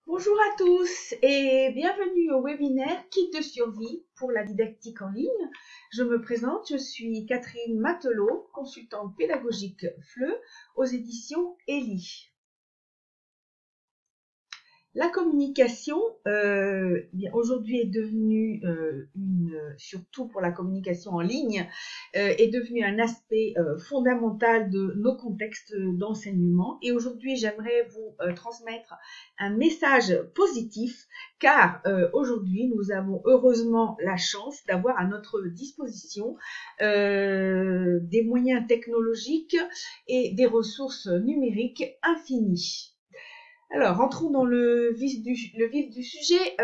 Bonjour à tous et bienvenue au webinaire Kit de survie pour la didactique en ligne. Je me présente, je suis Catherine Matelot, consultante pédagogique FLE aux éditions Eli. La communication, aujourd'hui est devenue, surtout pour la communication en ligne, est devenue un aspect fondamental de nos contextes d'enseignement. Et aujourd'hui, j'aimerais vous transmettre un message positif, car aujourd'hui, nous avons heureusement la chance d'avoir à notre disposition des moyens technologiques et des ressources numériques infinies. Alors, rentrons dans le vif du sujet.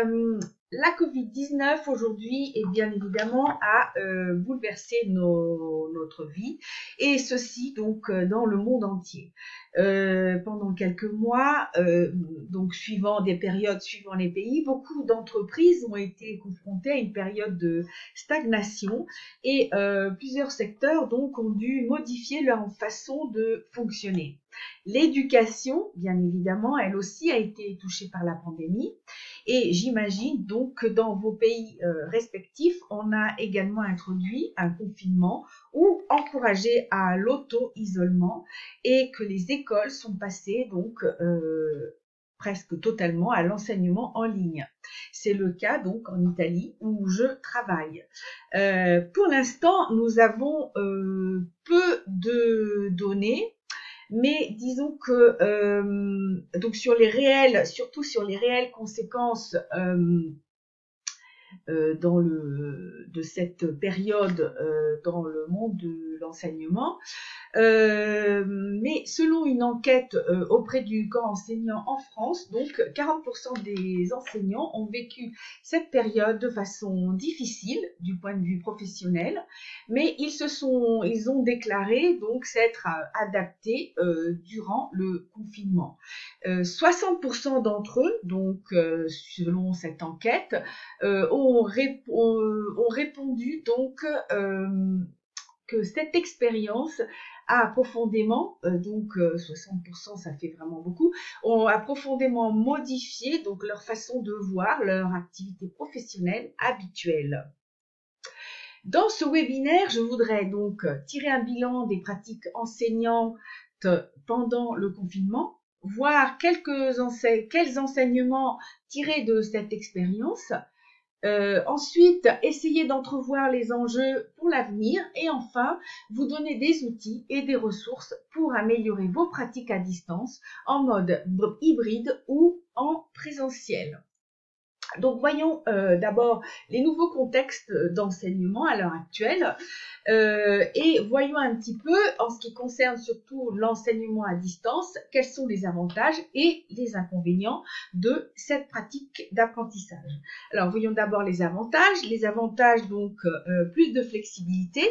La Covid-19 aujourd'hui, et bien évidemment, a bouleversé notre vie, et ceci donc dans le monde entier. Pendant quelques mois, donc suivant des périodes, suivant les pays, beaucoup d'entreprises ont été confrontées à une période de stagnation, et plusieurs secteurs donc ont dû modifier leur façon de fonctionner. L'éducation, bien évidemment, elle aussi a été touchée par la pandémie, et j'imagine donc que dans vos pays respectifs, on a également introduit un confinement ou encouragé à l'auto-isolement, et que les écoles sont passées donc presque totalement à l'enseignement en ligne. C'est le cas donc en Italie où je travaille. Pour l'instant, nous avons peu de données, mais disons que donc surtout sur les réelles conséquences de cette période dans le monde de l'enseignement. Mais selon une enquête auprès du corps enseignant en France, donc 40% des enseignants ont vécu cette période de façon difficile du point de vue professionnel, mais ils ont déclaré donc s'être adaptés durant le confinement. 60% d'entre eux, donc selon cette enquête, ont répondu donc que cette expérience a profondément, donc 60% ça fait vraiment beaucoup, a profondément modifié donc leur façon de voir leur activité professionnelle habituelle. Dans ce webinaire, je voudrais donc tirer un bilan des pratiques enseignantes pendant le confinement, voir quels enseignements tirer de cette expérience. Ensuite, essayer d'entrevoir les enjeux pour l'avenir et enfin, vous donner des outils et des ressources pour améliorer vos pratiques à distance en mode hybride ou en présentiel. Donc, voyons d'abord les nouveaux contextes d'enseignement à l'heure actuelle et voyons un petit peu, en ce qui concerne surtout l'enseignement à distance, quels sont les avantages et les inconvénients de cette pratique d'apprentissage. Alors, voyons d'abord les avantages. Les avantages, donc, plus de flexibilité,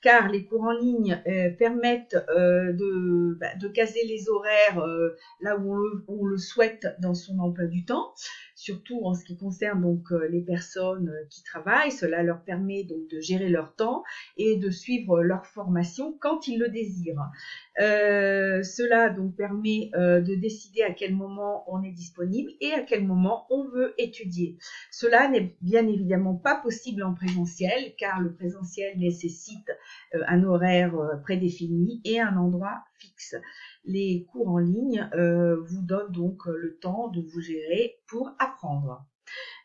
car les cours en ligne permettent de caser les horaires là où on le souhaite dans son emploi du temps. Surtout en ce qui concerne donc les personnes qui travaillent, cela leur permet donc de gérer leur temps et de suivre leur formation quand ils le désirent. Cela donc permet de décider à quel moment on est disponible et à quel moment on veut étudier. Cela n'est bien évidemment pas possible en présentiel, car le présentiel nécessite un horaire prédéfini et un endroit fixe. Les cours en ligne vous donnent donc le temps de vous gérer pour apprendre.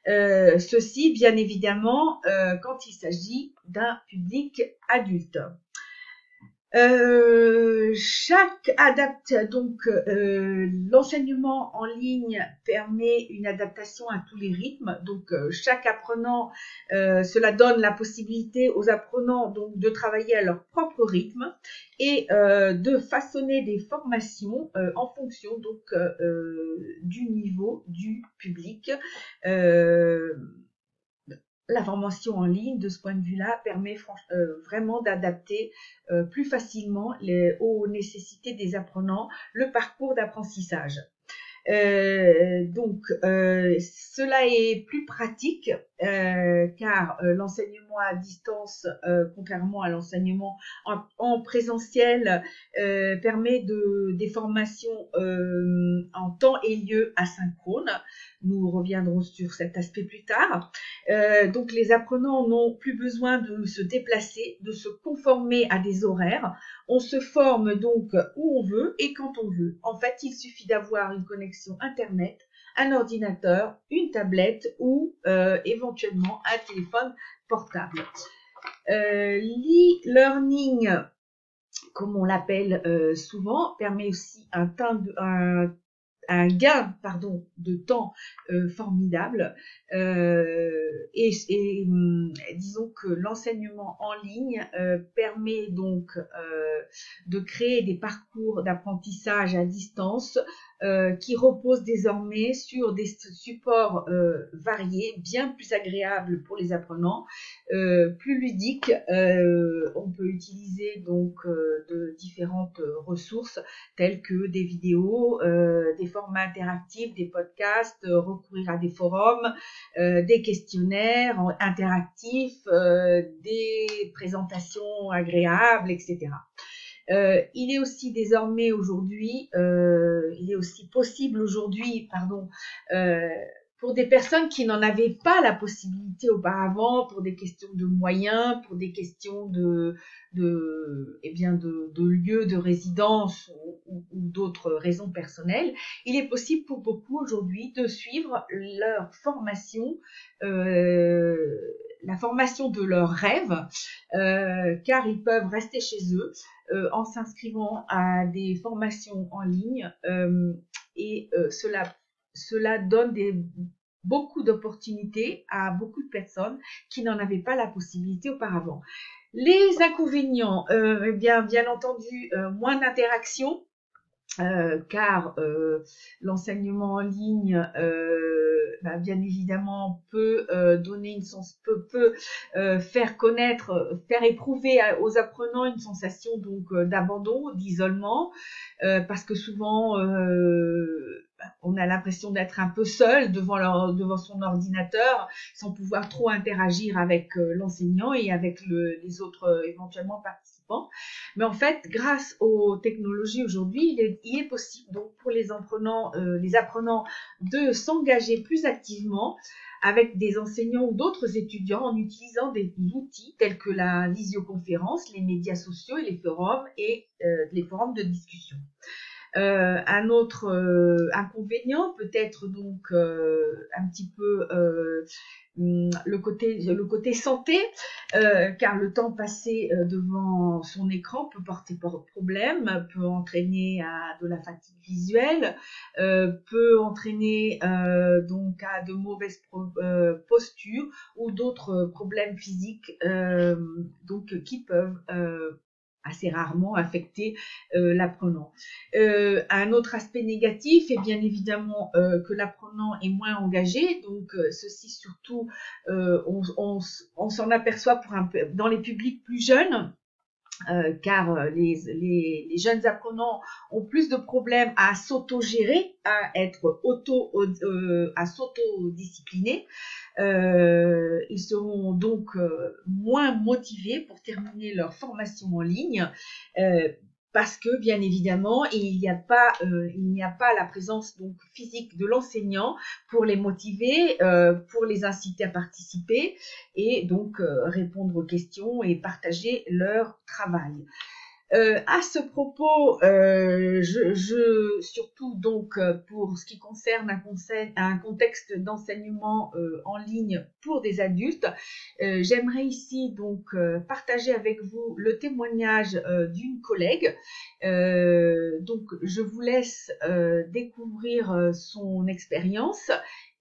Ceci, bien évidemment, quand il s'agit d'un public adulte. L'enseignement en ligne permet une adaptation à tous les rythmes. Donc, chaque apprenant, cela donne la possibilité aux apprenants donc de travailler à leur propre rythme et de façonner des formations en fonction donc du niveau du public. La formation en ligne, de ce point de vue-là, permet vraiment d'adapter plus facilement aux nécessités des apprenants le parcours d'apprentissage. Cela est plus pratique car l'enseignement à distance, contrairement à l'enseignement en présentiel, permet des formations en temps et lieu asynchrone. Nous reviendrons sur cet aspect plus tard. Donc les apprenants n'ont plus besoin de se déplacer, de se conformer à des horaires. On se forme donc où on veut et quand on veut. En fait, il suffit d'avoir une connexion Internet, un ordinateur, une tablette ou éventuellement un téléphone portable. L'e-learning, comme on l'appelle souvent, permet aussi un gain de temps formidable disons que l'enseignement en ligne permet donc de créer des parcours d'apprentissage à distance qui reposent désormais sur des supports variés, bien plus agréables pour les apprenants, plus ludiques. On peut utiliser donc de différentes ressources telles que des vidéos, des formats interactifs, des podcasts, recourir à des forums, des questionnaires interactifs, des présentations agréables, etc. Il est aussi désormais aujourd'hui, il est aussi possible aujourd'hui, pour des personnes qui n'en avaient pas la possibilité auparavant, pour des questions de moyens, pour des questions de lieux de résidence ou d'autres raisons personnelles, il est possible pour beaucoup aujourd'hui de suivre leur formation, la formation de leurs rêves, car ils peuvent rester chez eux en s'inscrivant à des formations en ligne cela donne beaucoup d'opportunités à beaucoup de personnes qui n'en avaient pas la possibilité auparavant. Les inconvénients, bien entendu, moins d'interaction, car l'enseignement en ligne, bien évidemment, peut faire éprouver aux apprenants une sensation donc d'abandon, d'isolement, parce que souvent on a l'impression d'être un peu seul devant son ordinateur, sans pouvoir trop interagir avec l'enseignant et avec les autres éventuellement participants. Mais en fait, grâce aux technologies aujourd'hui, il est possible donc pour les apprenants de s'engager plus activement avec des enseignants ou d'autres étudiants en utilisant des outils tels que la visioconférence, les médias sociaux et les forums de discussion. Un autre inconvénient peut être donc un petit peu le côté santé, car le temps passé devant son écran peut porter problème, peut entraîner à de la fatigue visuelle, peut entraîner donc à de mauvaises postures ou d'autres problèmes physiques donc qui peuvent assez rarement affecter l'apprenant. Un autre aspect négatif est bien évidemment que l'apprenant est moins engagé, donc ceci surtout on s'en aperçoit dans les publics plus jeunes. Car les jeunes apprenants ont plus de problèmes à s'auto-gérer, à s'auto-discipliner. Ils seront donc moins motivés pour terminer leur formation en ligne. Parce que bien évidemment il n'y a pas la présence donc physique de l'enseignant pour les motiver, pour les inciter à participer et donc répondre aux questions et partager leur travail. À ce propos, surtout donc pour ce qui concerne un contexte d'enseignement en ligne pour des adultes, j'aimerais ici donc partager avec vous le témoignage d'une collègue. Donc je vous laisse découvrir son expérience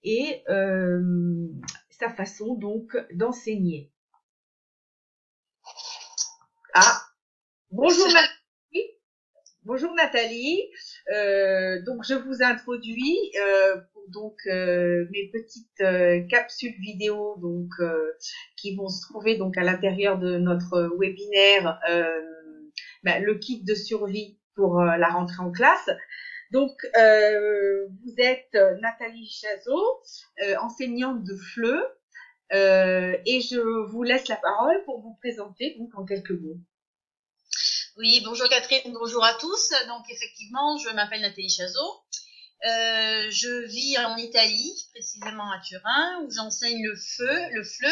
et sa façon donc d'enseigner. Bonjour Nathalie. Bonjour Nathalie. Donc je vous introduis pour donc mes petites capsules vidéo donc qui vont se trouver donc à l'intérieur de notre webinaire le kit de survie pour la rentrée en classe. Donc vous êtes Nathalie Chazot, enseignante de FLE, et je vous laisse la parole pour vous présenter donc en quelques mots. Oui, bonjour Catherine, bonjour à tous. Donc effectivement, je m'appelle Nathalie Chazot. Je vis en Italie, précisément à Turin, où j'enseigne le FLE.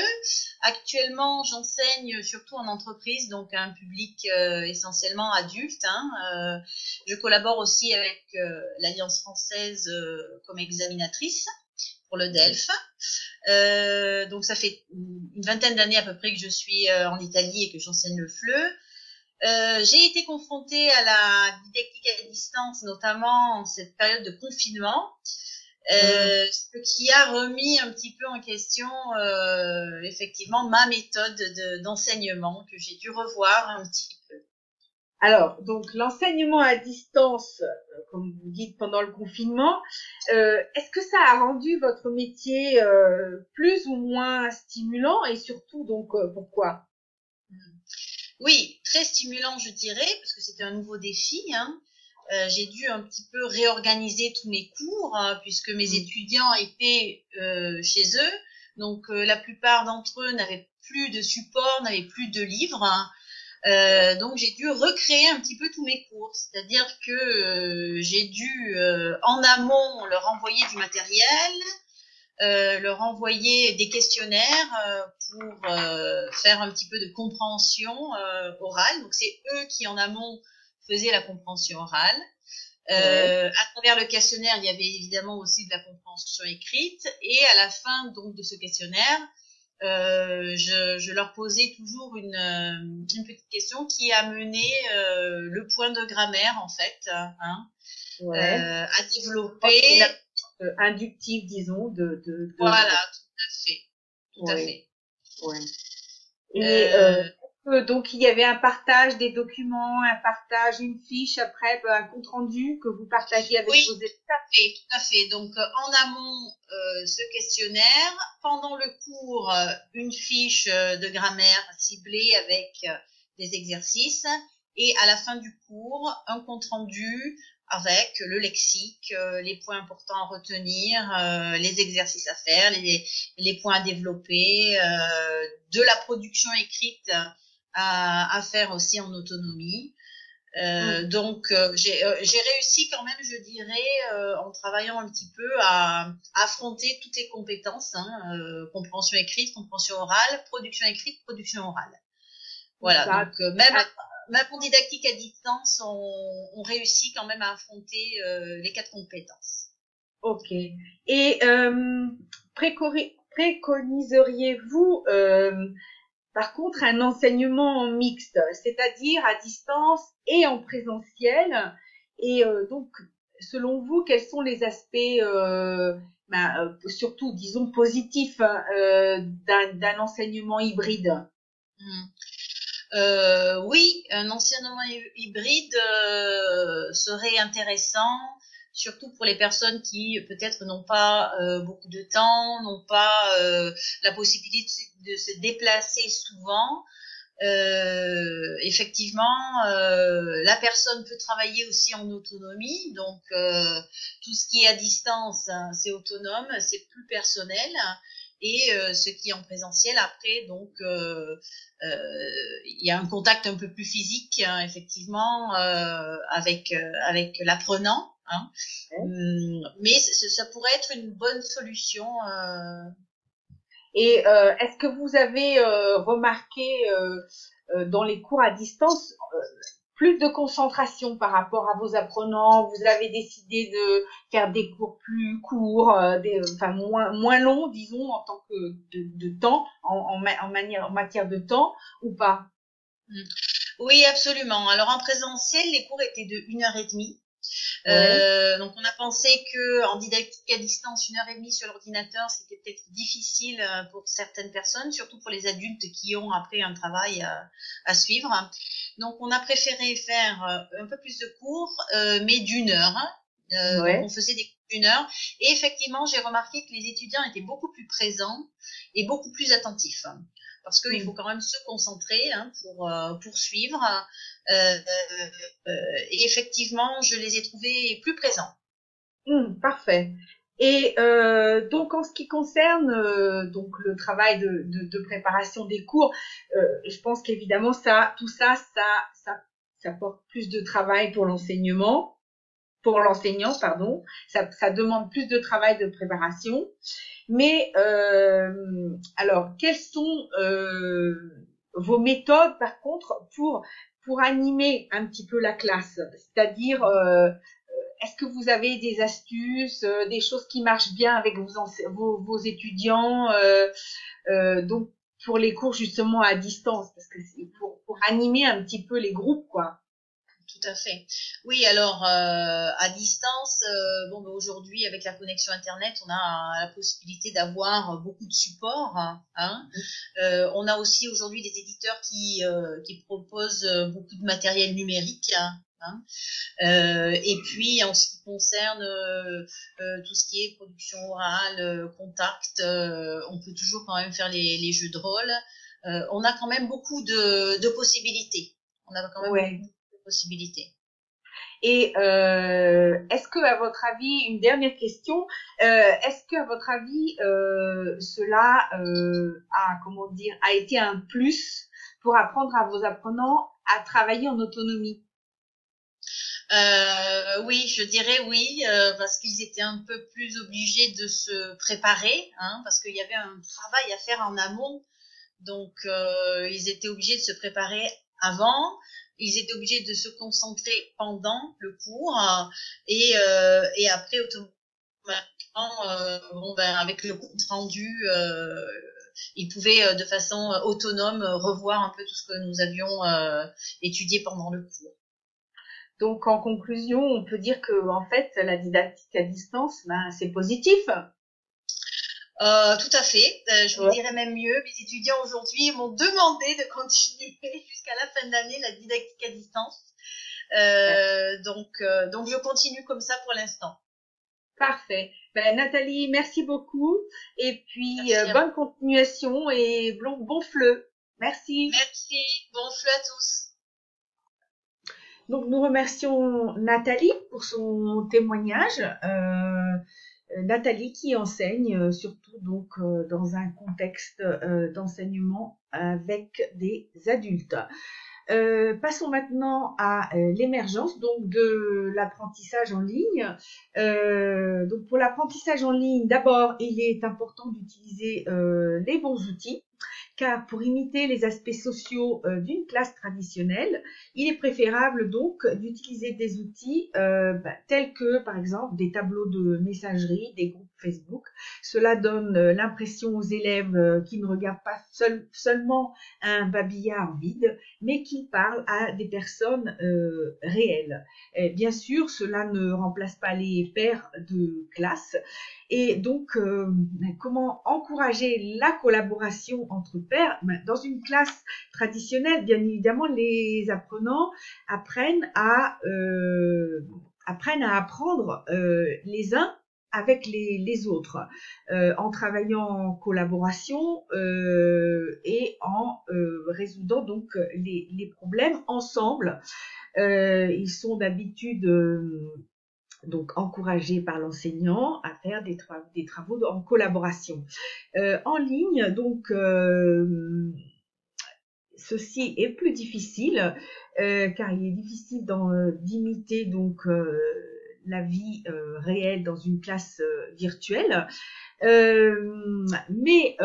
Actuellement, j'enseigne surtout en entreprise, donc à un public essentiellement adulte. Je collabore aussi avec l'Alliance française comme examinatrice pour le DELF. Donc ça fait une vingtaine d'années à peu près que je suis en Italie et que j'enseigne le FLE. J'ai été confrontée à la didactique à distance, notamment en cette période de confinement, ce qui a remis un petit peu en question effectivement ma méthode d'enseignement que j'ai dû revoir un petit peu. Alors, donc l'enseignement à distance, comme vous dites pendant le confinement, est-ce que ça a rendu votre métier plus ou moins stimulant et surtout donc pourquoi? Oui, très stimulant, je dirais, parce que c'était un nouveau défi. J'ai dû un petit peu réorganiser tous mes cours, puisque mes étudiants étaient chez eux. Donc, la plupart d'entre eux n'avaient plus de support, n'avaient plus de livres. Donc, j'ai dû recréer un petit peu tous mes cours. C'est-à-dire que j'ai dû, en amont, leur envoyer du matériel, leur envoyer des questionnaires pour faire un petit peu de compréhension orale. Donc c'est eux qui en amont faisaient la compréhension orale. À travers le questionnaire, il y avait évidemment aussi de la compréhension écrite. Et à la fin donc de ce questionnaire, je leur posais toujours une petite question qui amenait le point de grammaire en fait, à développer. Inductif, disons, Voilà, tout à fait. Tout à fait. Ouais. Et donc il y avait un partage des documents, un partage, une fiche, après un compte rendu que vous partagiez avec vos élèves. Tout à fait. Donc en amont ce questionnaire, pendant le cours une fiche de grammaire ciblée avec des exercices, et à la fin du cours un compte rendu avec le lexique, les points importants à retenir, les exercices à faire, les points à développer, de la production écrite à faire aussi en autonomie. Donc j'ai réussi quand même, je dirais, en travaillant un petit peu à affronter toutes les compétences, compréhension écrite, compréhension orale, production écrite, production orale. Voilà, donc même en didactique à distance, on réussit quand même à affronter les 4 compétences. Ok. Et préconiseriez-vous par contre un enseignement mixte, c'est-à-dire à distance et en présentiel? Et donc, selon vous, quels sont les aspects, surtout, disons, positifs d'un enseignement hybride? Oui, un enseignement hybride serait intéressant, surtout pour les personnes qui peut-être n'ont pas beaucoup de temps, n'ont pas la possibilité de se déplacer souvent. Effectivement, la personne peut travailler aussi en autonomie, donc tout ce qui est à distance, c'est autonome, c'est plus personnel. Et ce qui est en présentiel, après, donc, il y a un contact un peu plus physique, effectivement, avec l'apprenant. Mais ça pourrait être une bonne solution. Et est-ce que vous avez remarqué dans les cours à distance plus de concentration par rapport à vos apprenants? Vous avez décidé de faire des cours plus courts, moins longs, disons, en tant que de temps, en matière de temps, ou pas? Oui, absolument. Alors en présentiel, les cours étaient de 1h30. Donc on a pensé que en didactique à distance, 1h30 sur l'ordinateur, c'était peut-être difficile pour certaines personnes, surtout pour les adultes qui ont après un travail à suivre. Donc on a préféré faire un peu plus de cours, mais d'1 heure. Donc on faisait des cours d'1 heure. Et effectivement, j'ai remarqué que les étudiants étaient beaucoup plus présents et beaucoup plus attentifs. Parce qu'il faut quand même se concentrer pour poursuivre. Et effectivement, je les ai trouvés plus présents. Parfait. Et donc en ce qui concerne donc le travail de préparation des cours, je pense qu'évidemment tout ça porte plus de travail pour l'enseignement. pour l'enseignant, pardon. Ça demande plus de travail de préparation. Mais alors, quelles sont vos méthodes, par contre, pour animer un petit peu la classe? C'est-à-dire, est-ce que vous avez des astuces, des choses qui marchent bien avec vos étudiants, donc pour les cours justement à distance, parce que c'est pour animer un petit peu les groupes, quoi. Tout à fait. Oui, alors à distance, bon, ben, aujourd'hui avec la connexion internet, on a la possibilité d'avoir beaucoup de supports. Hein. On a aussi aujourd'hui des éditeurs qui proposent beaucoup de matériel numérique. Hein. Et puis en ce qui concerne tout ce qui est production orale, contact, on peut toujours quand même faire les jeux de rôle. On a quand même beaucoup de possibilités. On a quand même beaucoup de possibilités. Et est-ce que, à votre avis, une dernière question, est-ce que, à votre avis, cela a été un plus pour apprendre à vos apprenants à travailler en autonomie? Oui, je dirais oui, parce qu'ils étaient un peu plus obligés de se préparer, hein, parce qu'il y avait un travail à faire en amont. Donc, ils étaient obligés de se préparer avant, ils étaient obligés de se concentrer pendant le cours, et après, automatiquement, bon, ben, avec le compte rendu, ils pouvaient de façon autonome revoir un peu tout ce que nous avions étudié pendant le cours. Donc, en conclusion, on peut dire que, en fait, la didactique à distance, ben, c'est positif. Tout à fait. Je vous dirais même mieux, mes étudiants aujourd'hui m'ont demandé de continuer jusqu'à la fin de l'année la didactique à distance. Donc je continue comme ça pour l'instant. Parfait. Ben, Nathalie, merci beaucoup. Et puis, bonne continuation et bon fleu. Merci. Merci. Bon fleu à tous. Donc, nous remercions Nathalie pour son témoignage. Nathalie qui enseigne surtout donc dans un contexte d'enseignement avec des adultes. Passons maintenant à l'émergence donc de l'apprentissage en ligne. Donc pour l'apprentissage en ligne, d'abord, il est important d'utiliser les bons outils. Car pour imiter les aspects sociaux d'une classe traditionnelle, il est préférable donc d'utiliser des outils tels que par exemple des tableaux de messagerie, des groupes Facebook. Cela donne l'impression aux élèves qui ne regardent pas seulement un babillard vide, mais qui parlent à des personnes réelles. Et bien sûr, cela ne remplace pas les pairs de classe. Et donc, comment encourager la collaboration entre pairs? Dans une classe traditionnelle, bien évidemment, les apprenants apprennent à apprendre les uns avec les autres, en travaillant en collaboration et en résoudant donc les problèmes ensemble. Ils sont d'habitude donc encouragés par l'enseignant à faire des travaux en collaboration. En ligne, donc ceci est plus difficile car il est difficile d'imiter donc la vie réelle dans une classe virtuelle. Mais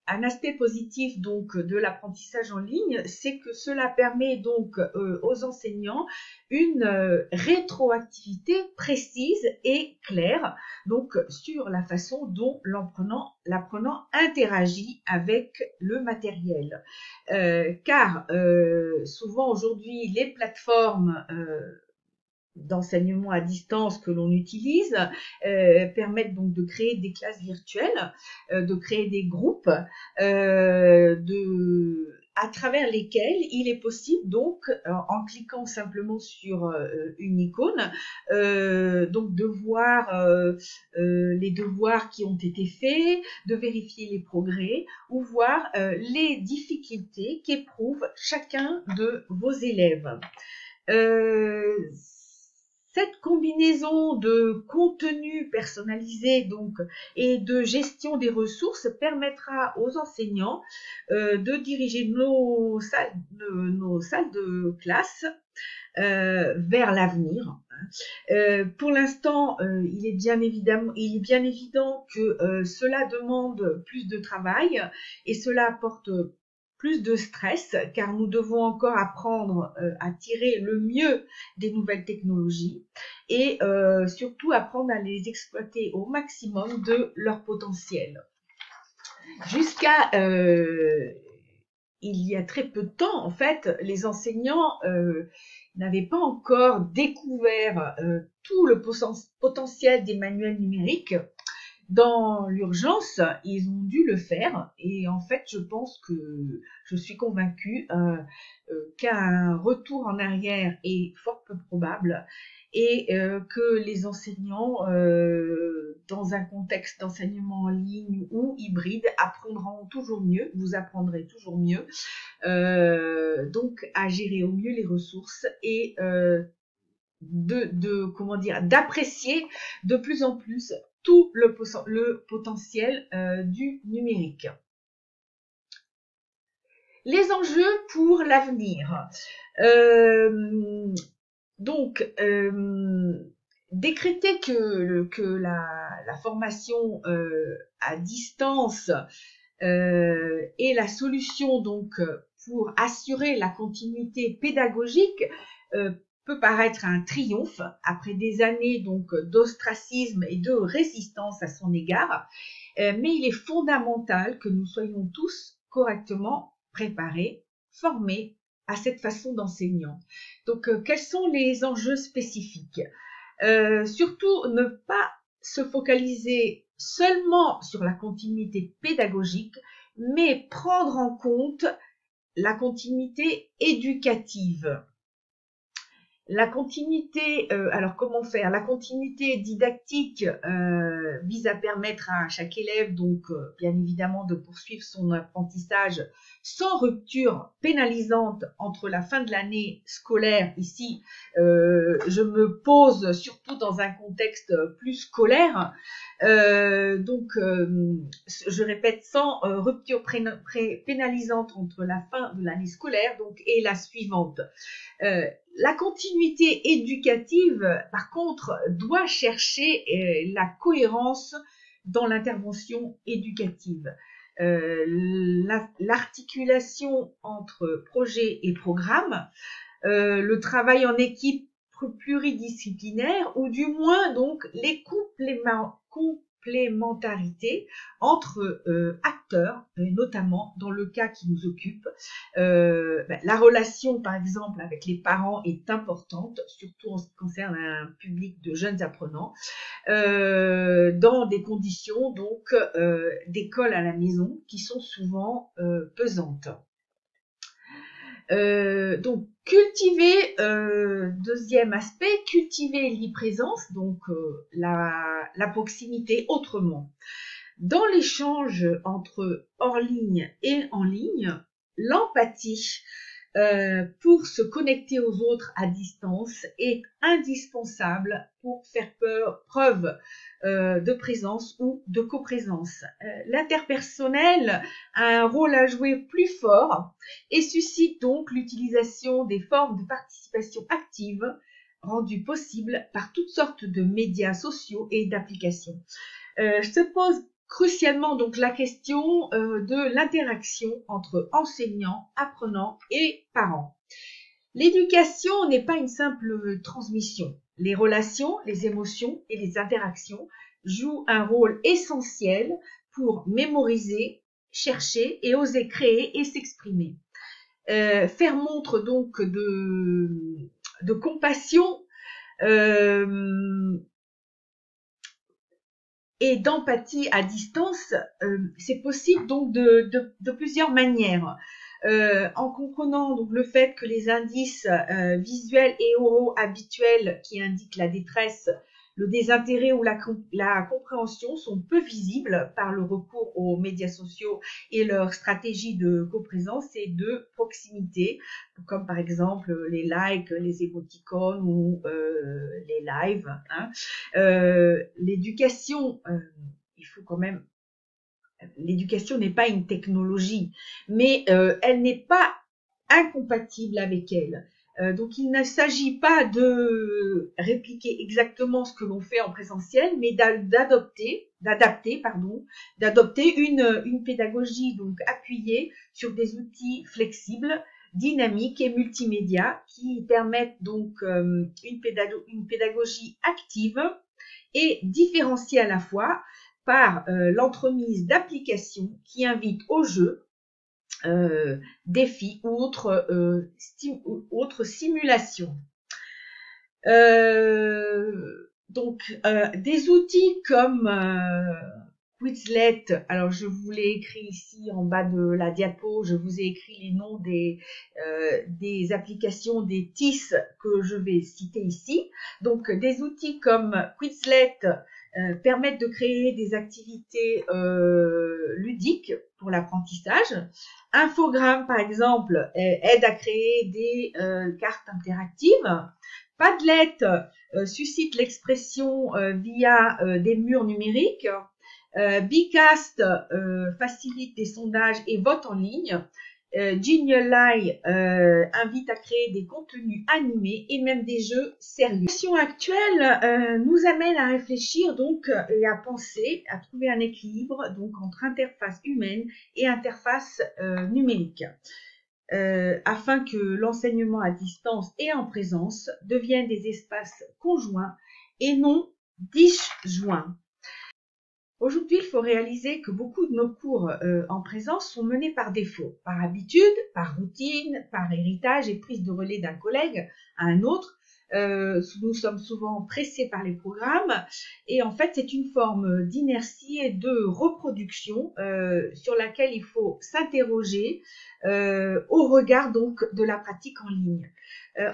un aspect positif donc de l'apprentissage en ligne, c'est que cela permet donc aux enseignants une rétroactivité précise et claire donc sur la façon dont l'apprenant interagit avec le matériel. Car souvent aujourd'hui les plateformes d'enseignement à distance que l'on utilise permettent donc de créer des classes virtuelles, de créer des groupes, à travers lesquels il est possible donc en cliquant simplement sur une icône donc de voir les devoirs qui ont été faits, de vérifier les progrès ou voir les difficultés qu'éprouve chacun de vos élèves. Cette combinaison de contenu personnalisé donc et de gestion des ressources permettra aux enseignants de diriger nos salles de classe vers l'avenir. Pour l'instant, il est bien évident que cela demande plus de travail et cela apporte plus de stress, car nous devons encore apprendre à tirer le mieux des nouvelles technologies et surtout apprendre à les exploiter au maximum de leur potentiel. Jusqu'à il y a très peu de temps, en fait, les enseignants n'avaient pas encore découvert tout le potentiel des manuels numériques. Dans l'urgence, ils ont dû le faire et en fait, je suis convaincue qu'un retour en arrière est fort peu probable et que les enseignants, dans un contexte d'enseignement en ligne ou hybride, apprendront toujours mieux, vous apprendrez toujours mieux, donc à gérer au mieux les ressources et d'apprécier de plus en plus tout le potentiel du numérique. Les enjeux pour l'avenir. Décréter que la formation à distance est la solution donc pour assurer la continuité pédagogique peut paraître un triomphe après des années donc d'ostracisme et de résistance à son égard, mais il est fondamental que nous soyons tous correctement préparés, formés à cette façon d'enseignant. Donc, quels sont les enjeux spécifiques? Surtout, ne pas se focaliser seulement sur la continuité pédagogique, mais prendre en compte la continuité éducative. La continuité, alors comment faire? La continuité didactique vise à permettre à chaque élève, donc bien évidemment, de poursuivre son apprentissage sans rupture pénalisante entre la fin de l'année scolaire. Ici, je me pose surtout dans un contexte plus scolaire. Je répète, sans rupture pénalisante entre la fin de l'année scolaire et la suivante. La continuité éducative, par contre, doit chercher la cohérence dans l'intervention éducative. L'articulation entre projet et programme, le travail en équipe pluridisciplinaire ou du moins donc les complémentarités entre acteurs, notamment dans le cas qui nous occupe. La relation, par exemple, avec les parents est importante, surtout en ce qui concerne un public de jeunes apprenants, dans des conditions donc d'école à la maison qui sont souvent pesantes. Donc cultiver, deuxième aspect, cultiver l'e-présence, donc la proximité autrement. Dans l'échange entre hors ligne et en ligne, l'empathie pour se connecter aux autres à distance est indispensable pour faire preuve de présence ou de coprésence. L'interpersonnel a un rôle à jouer plus fort et suscite donc l'utilisation des formes de participation active rendues possibles par toutes sortes de médias sociaux et d'applications. Se pose crucialement donc la question de l'interaction entre enseignants, apprenants et parents. L'éducation n'est pas une simple transmission. Les relations, les émotions et les interactions jouent un rôle essentiel pour mémoriser, chercher et oser créer et s'exprimer. Faire montre donc de compassion et d'empathie à distance, c'est possible donc de plusieurs manières. En comprenant donc le fait que les indices visuels et oraux habituels qui indiquent la détresse, le désintérêt ou la compréhension sont peu visibles par le recours aux médias sociaux et leur stratégie de coprésence et de proximité, comme par exemple les likes, les émoticônes ou les lives. L'éducation, il faut quand même. L'éducation n'est pas une technologie, mais elle n'est pas incompatible avec elle. Donc il ne s'agit pas de répliquer exactement ce que l'on fait en présentiel, mais d'adopter une pédagogie donc appuyée sur des outils flexibles, dynamiques et multimédia qui permettent donc une pédagogie active et différenciée à la fois par l'entremise d'applications qui invitent au jeu, défis ou autres simulations. Donc, des outils comme Quizlet, alors je vous l'ai écrit ici en bas de la diapo, je vous ai écrit les noms des applications, des TIS que je vais citer ici. Donc, des outils comme Quizlet permettent de créer des activités ludiques pour l'apprentissage. Infogrames, par exemple, aide à créer des cartes interactives. Padlet suscite l'expression via des murs numériques. Bcast facilite des sondages et votes en ligne. Genially invite à créer des contenus animés et même des jeux sérieux. La situation actuelle nous amène à réfléchir donc et à penser, à trouver un équilibre donc entre interface humaine et interface numérique, afin que l'enseignement à distance et en présence deviennent des espaces conjoints et non disjoints. Aujourd'hui, il faut réaliser que beaucoup de nos cours en présence sont menés par défaut, par habitude, par routine, par héritage et prise de relais d'un collègue à un autre. Nous sommes souvent pressés par les programmes et en fait, c'est une forme d'inertie et de reproduction sur laquelle il faut s'interroger au regard donc de la pratique en ligne.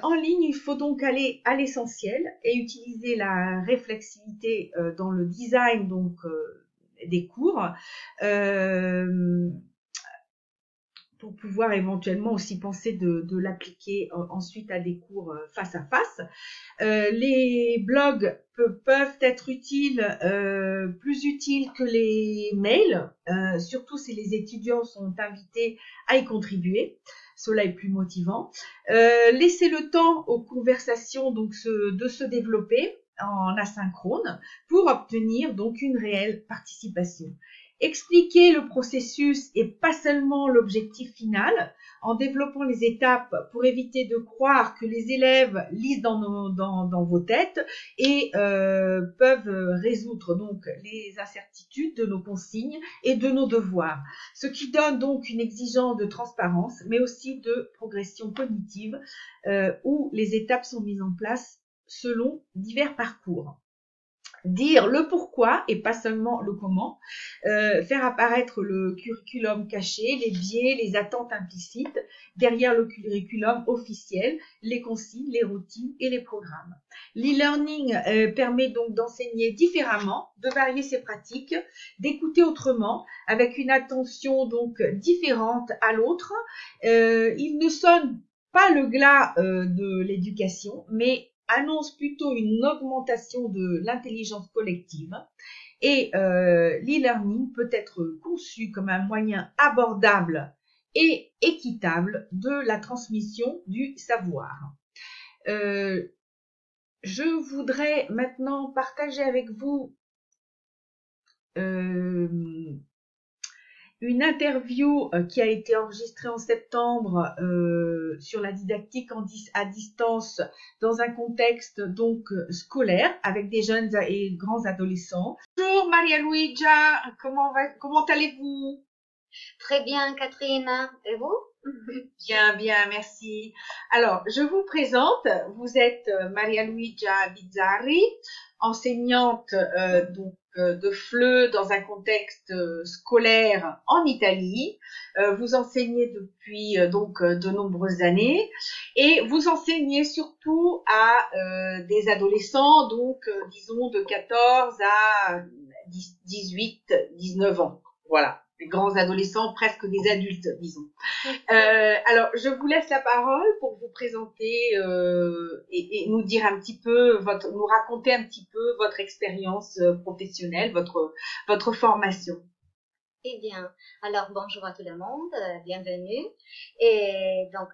En ligne, il faut donc aller à l'essentiel et utiliser la réflexivité dans le design donc des cours pour pouvoir éventuellement aussi penser de l'appliquer ensuite à des cours face à face. Les blogs peuvent être utiles, plus utiles que les mails, surtout si les étudiants sont invités à y contribuer. Cela est plus motivant. Laisser le temps aux conversations donc de se développer en asynchrone pour obtenir donc une réelle participation. Expliquer le processus et pas seulement l'objectif final en développant les étapes pour éviter de croire que les élèves lisent dans vos têtes et peuvent résoudre donc les incertitudes de nos consignes et de nos devoirs. Ce qui donne donc une exigence de transparence mais aussi de progression cognitive où les étapes sont mises en place selon divers parcours. Dire le pourquoi et pas seulement le comment, faire apparaître le curriculum caché, les biais, les attentes implicites derrière le curriculum officiel, les consignes, les routines et les programmes. L'e-learning permet donc d'enseigner différemment, de varier ses pratiques, d'écouter autrement, avec une attention donc différente à l'autre. Il ne sonne pas le glas de l'éducation, mais annonce plutôt une augmentation de l'intelligence collective et l'e-learning peut être conçu comme un moyen abordable et équitable de la transmission du savoir. Je voudrais maintenant partager avec vous une interview qui a été enregistrée en septembre sur la dictique à distance dans un contexte donc scolaire avec des jeunes et grands adolescents. Bonjour Maria Luigia, comment allez-vous? Très bien Catherine, et vous? Bien, merci. Alors, je vous présente, vous êtes Maria Luigia Bizzarri, enseignante de FLE dans un contexte scolaire en Italie. Vous enseignez depuis de nombreuses années et vous enseignez surtout à des adolescents, disons de 14 à 18, 19 ans. Voilà. Des grands adolescents, presque des adultes, disons. Alors, je vous laisse la parole pour vous présenter et nous dire un petit peu, nous raconter un petit peu votre expérience professionnelle, votre formation. Eh bien, alors bonjour à tout le monde, bienvenue. Et donc,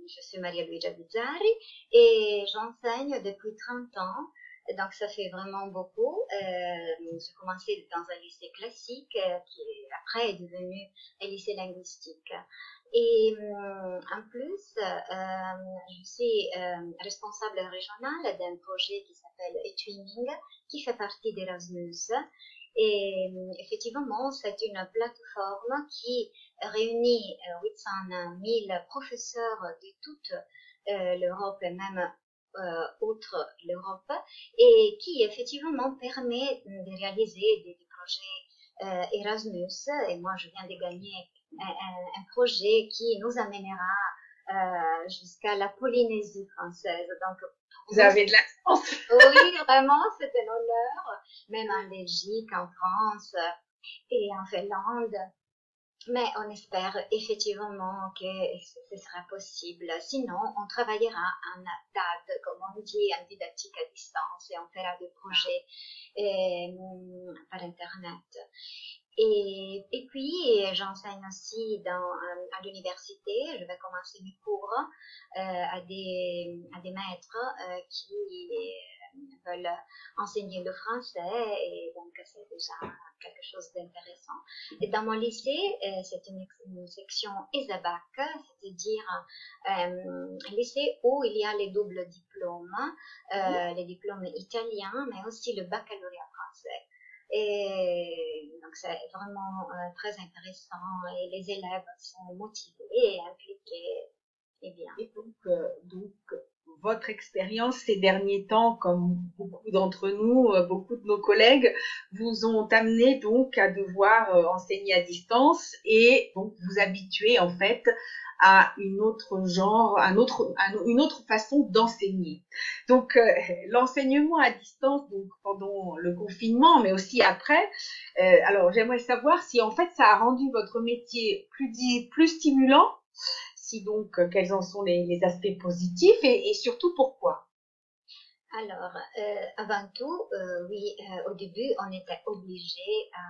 je suis Maria Luigia Bizzarri et j'enseigne depuis 30 ans. Donc, ça fait vraiment beaucoup. J'ai commencé dans un lycée classique qui après est devenu un lycée linguistique. Et en plus, je suis responsable régionale d'un projet qui s'appelle eTwinning, qui fait partie d'Erasmus. Et effectivement, c'est une plateforme qui réunit 800 000 professeurs de toute l'Europe et même outre l'Europe, et qui effectivement permet de réaliser des projets Erasmus. Et moi, je viens de gagner un projet qui nous amènera jusqu'à la Polynésie française. Donc, vous avez de la chance. Oui, vraiment, c'est un honneur, même en Belgique, en France et en Finlande. Mais on espère effectivement que ce sera possible. Sinon, on travaillera en DAD, comme on dit, en didactique à distance, et on fera des projets par Internet. Et puis, j'enseigne aussi à l'université. Je vais commencer mes cours à des maîtres qui veulent enseigner le français, et donc c'est déjà quelque chose d'intéressant. Et dans mon lycée, c'est une section ESABAC, c'est-à-dire un lycée où il y a les doubles diplômes, les diplômes italiens, mais aussi le baccalauréat français. Et donc c'est vraiment très intéressant, et les élèves sont motivés et impliqués. Et bien. Et donc votre expérience ces derniers temps, comme beaucoup d'entre nous, beaucoup de nos collègues, vous ont amené donc à devoir enseigner à distance et donc vous habituer en fait à une autre façon d'enseigner. Donc l'enseignement à distance, donc pendant le confinement, mais aussi après. Alors j'aimerais savoir si en fait ça a rendu votre métier plus stimulant. Si donc, quels en sont les aspects positifs et surtout pourquoi? Alors, avant tout, oui, au début, on était obligé à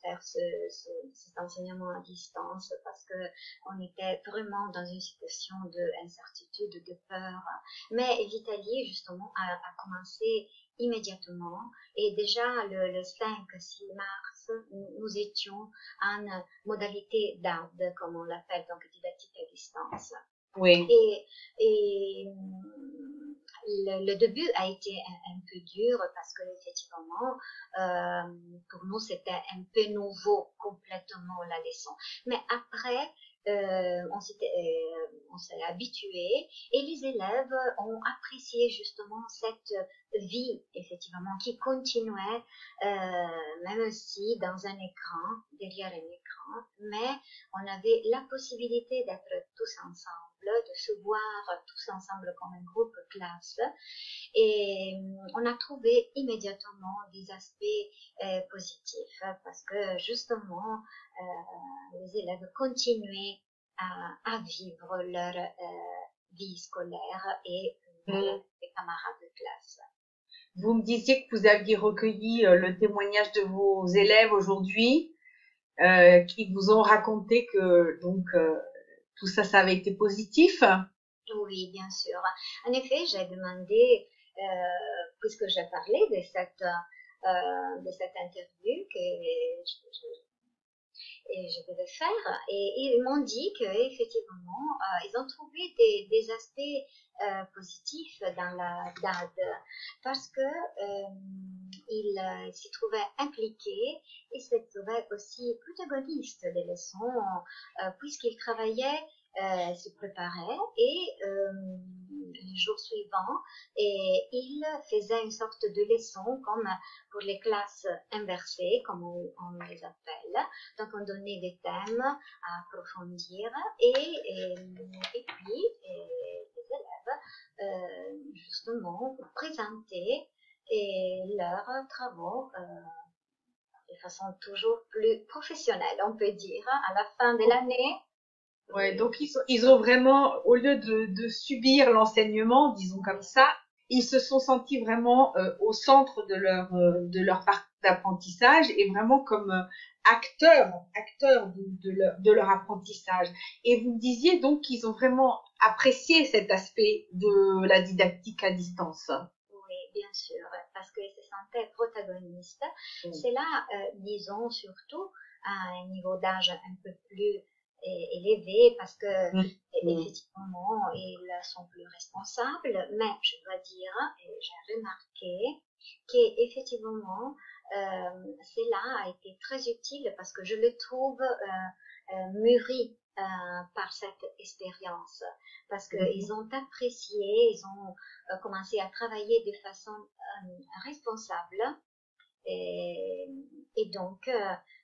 faire cet enseignement à distance parce que on était vraiment dans une situation d'incertitude, de peur. Mais l'Italie, justement, a commencé immédiatement, et déjà le 5-6 mars, nous étions en modalité DAD, comme on l'appelle, donc didactique à distance. Oui. Et le début a été un peu dur parce que effectivement, pour nous c'était un peu nouveau complètement la leçon. Mais après, on s'est habitué, et les élèves ont apprécié justement cette vie effectivement qui continuait, même si dans un écran, derrière un écran, mais on avait la possibilité d'être tous ensemble, de se voir tous ensemble comme un groupe classe, et on a trouvé immédiatement des aspects positifs parce que justement les élèves continuaient à vivre leur vie scolaire et les camarades de classe. Vous me disiez que vous aviez recueilli le témoignage de vos élèves aujourd'hui, qui vous ont raconté que donc tout ça avait été positif. Oui, bien sûr. En effet, j'ai demandé, puisque j'ai parlé de cette interview que je devais faire, et ils m'ont dit qu'effectivement, ils ont trouvé des aspects positifs dans la DAD parce que ils s'y trouvaient impliqués, ils se trouvaient aussi protagonistes des leçons, puisqu'ils travaillaient, se préparaient, et les jours suivants, et ils faisaient une sorte de leçon comme pour les classes inversées, comme on les appelle. Donc on donnait des thèmes à approfondir, et puis les élèves justement présentaient leurs travaux de façon toujours plus professionnelle, on peut dire, à la fin de l'année. Ouais, donc ils ont vraiment, au lieu de subir l'enseignement, disons comme ça, ils se sont sentis vraiment au centre de leur parcours d'apprentissage et vraiment comme acteurs de leur apprentissage. Et vous me disiez donc qu'ils ont vraiment apprécié cet aspect de la didactique à distance. Oui, bien sûr, parce qu'ils se sentaient protagonistes. C'est là, disons, surtout à un niveau d'âge un peu plus élevé, parce que effectivement, ils sont plus responsables, mais je dois dire, et j'ai remarqué, qu'effectivement, cela a été très utile parce que je le trouve mûri par cette expérience, parce qu'ils ont apprécié, ils ont commencé à travailler de façon responsable, et donc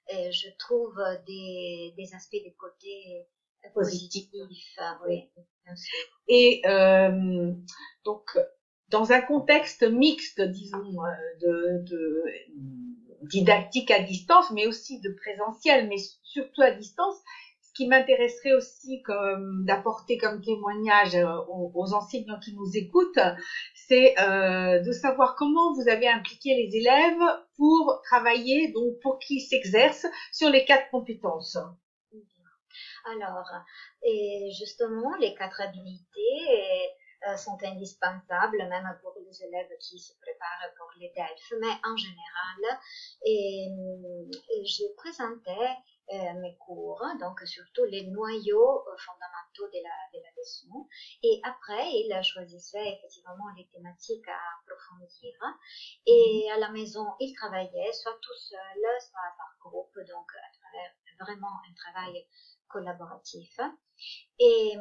je trouve des aspects, des côtés positifs. Oui, bien sûr. Et donc, dans un contexte mixte, disons, de didactique à distance, mais aussi de présentiel, mais surtout à distance, ce qui m'intéresserait aussi d'apporter comme témoignage aux enseignants qui nous écoutent, c'est de savoir comment vous avez impliqué les élèves pour travailler, donc pour qu'ils s'exercent sur les 4 compétences. Alors, et justement, les 4 habilités sont indispensables, même pour les élèves qui se préparent pour les DELF, mais en général, je présentais mes cours, donc surtout les noyaux fondamentaux de la leçon, et après, ils choisissaient effectivement les thématiques à approfondir, et à la maison, ils travaillaient soit tout seuls, soit par groupe, donc à travers vraiment un travail collaboratif. Et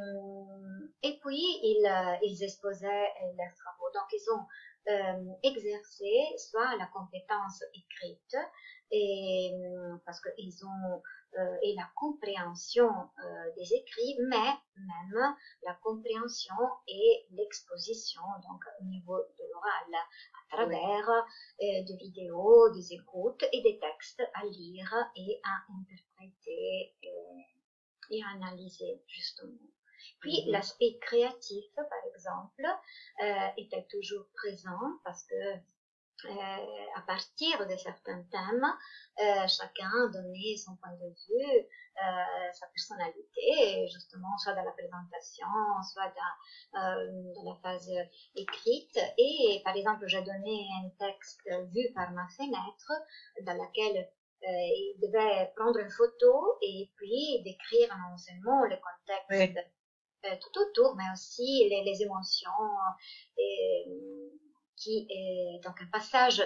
puis, ils exposaient leurs travaux. Donc, ils ont exercé soit la compétence écrite, parce qu'ils ont et la compréhension des écrits, mais même la compréhension et l'exposition, donc au niveau de l'oral, à travers des vidéos, des écoutes et des textes à lire et à interpréter et à analyser, justement. Puis l'aspect créatif, par exemple, était toujours présent parce que à partir de certains thèmes, chacun donnait son point de vue, sa personnalité, justement, soit dans la présentation, soit dans la phase écrite. Et par exemple, j'ai donné un texte vu par ma fenêtre dans laquelle il devait prendre une photo et puis décrire non seulement le contexte tout autour, mais aussi les émotions, qui est donc un passage,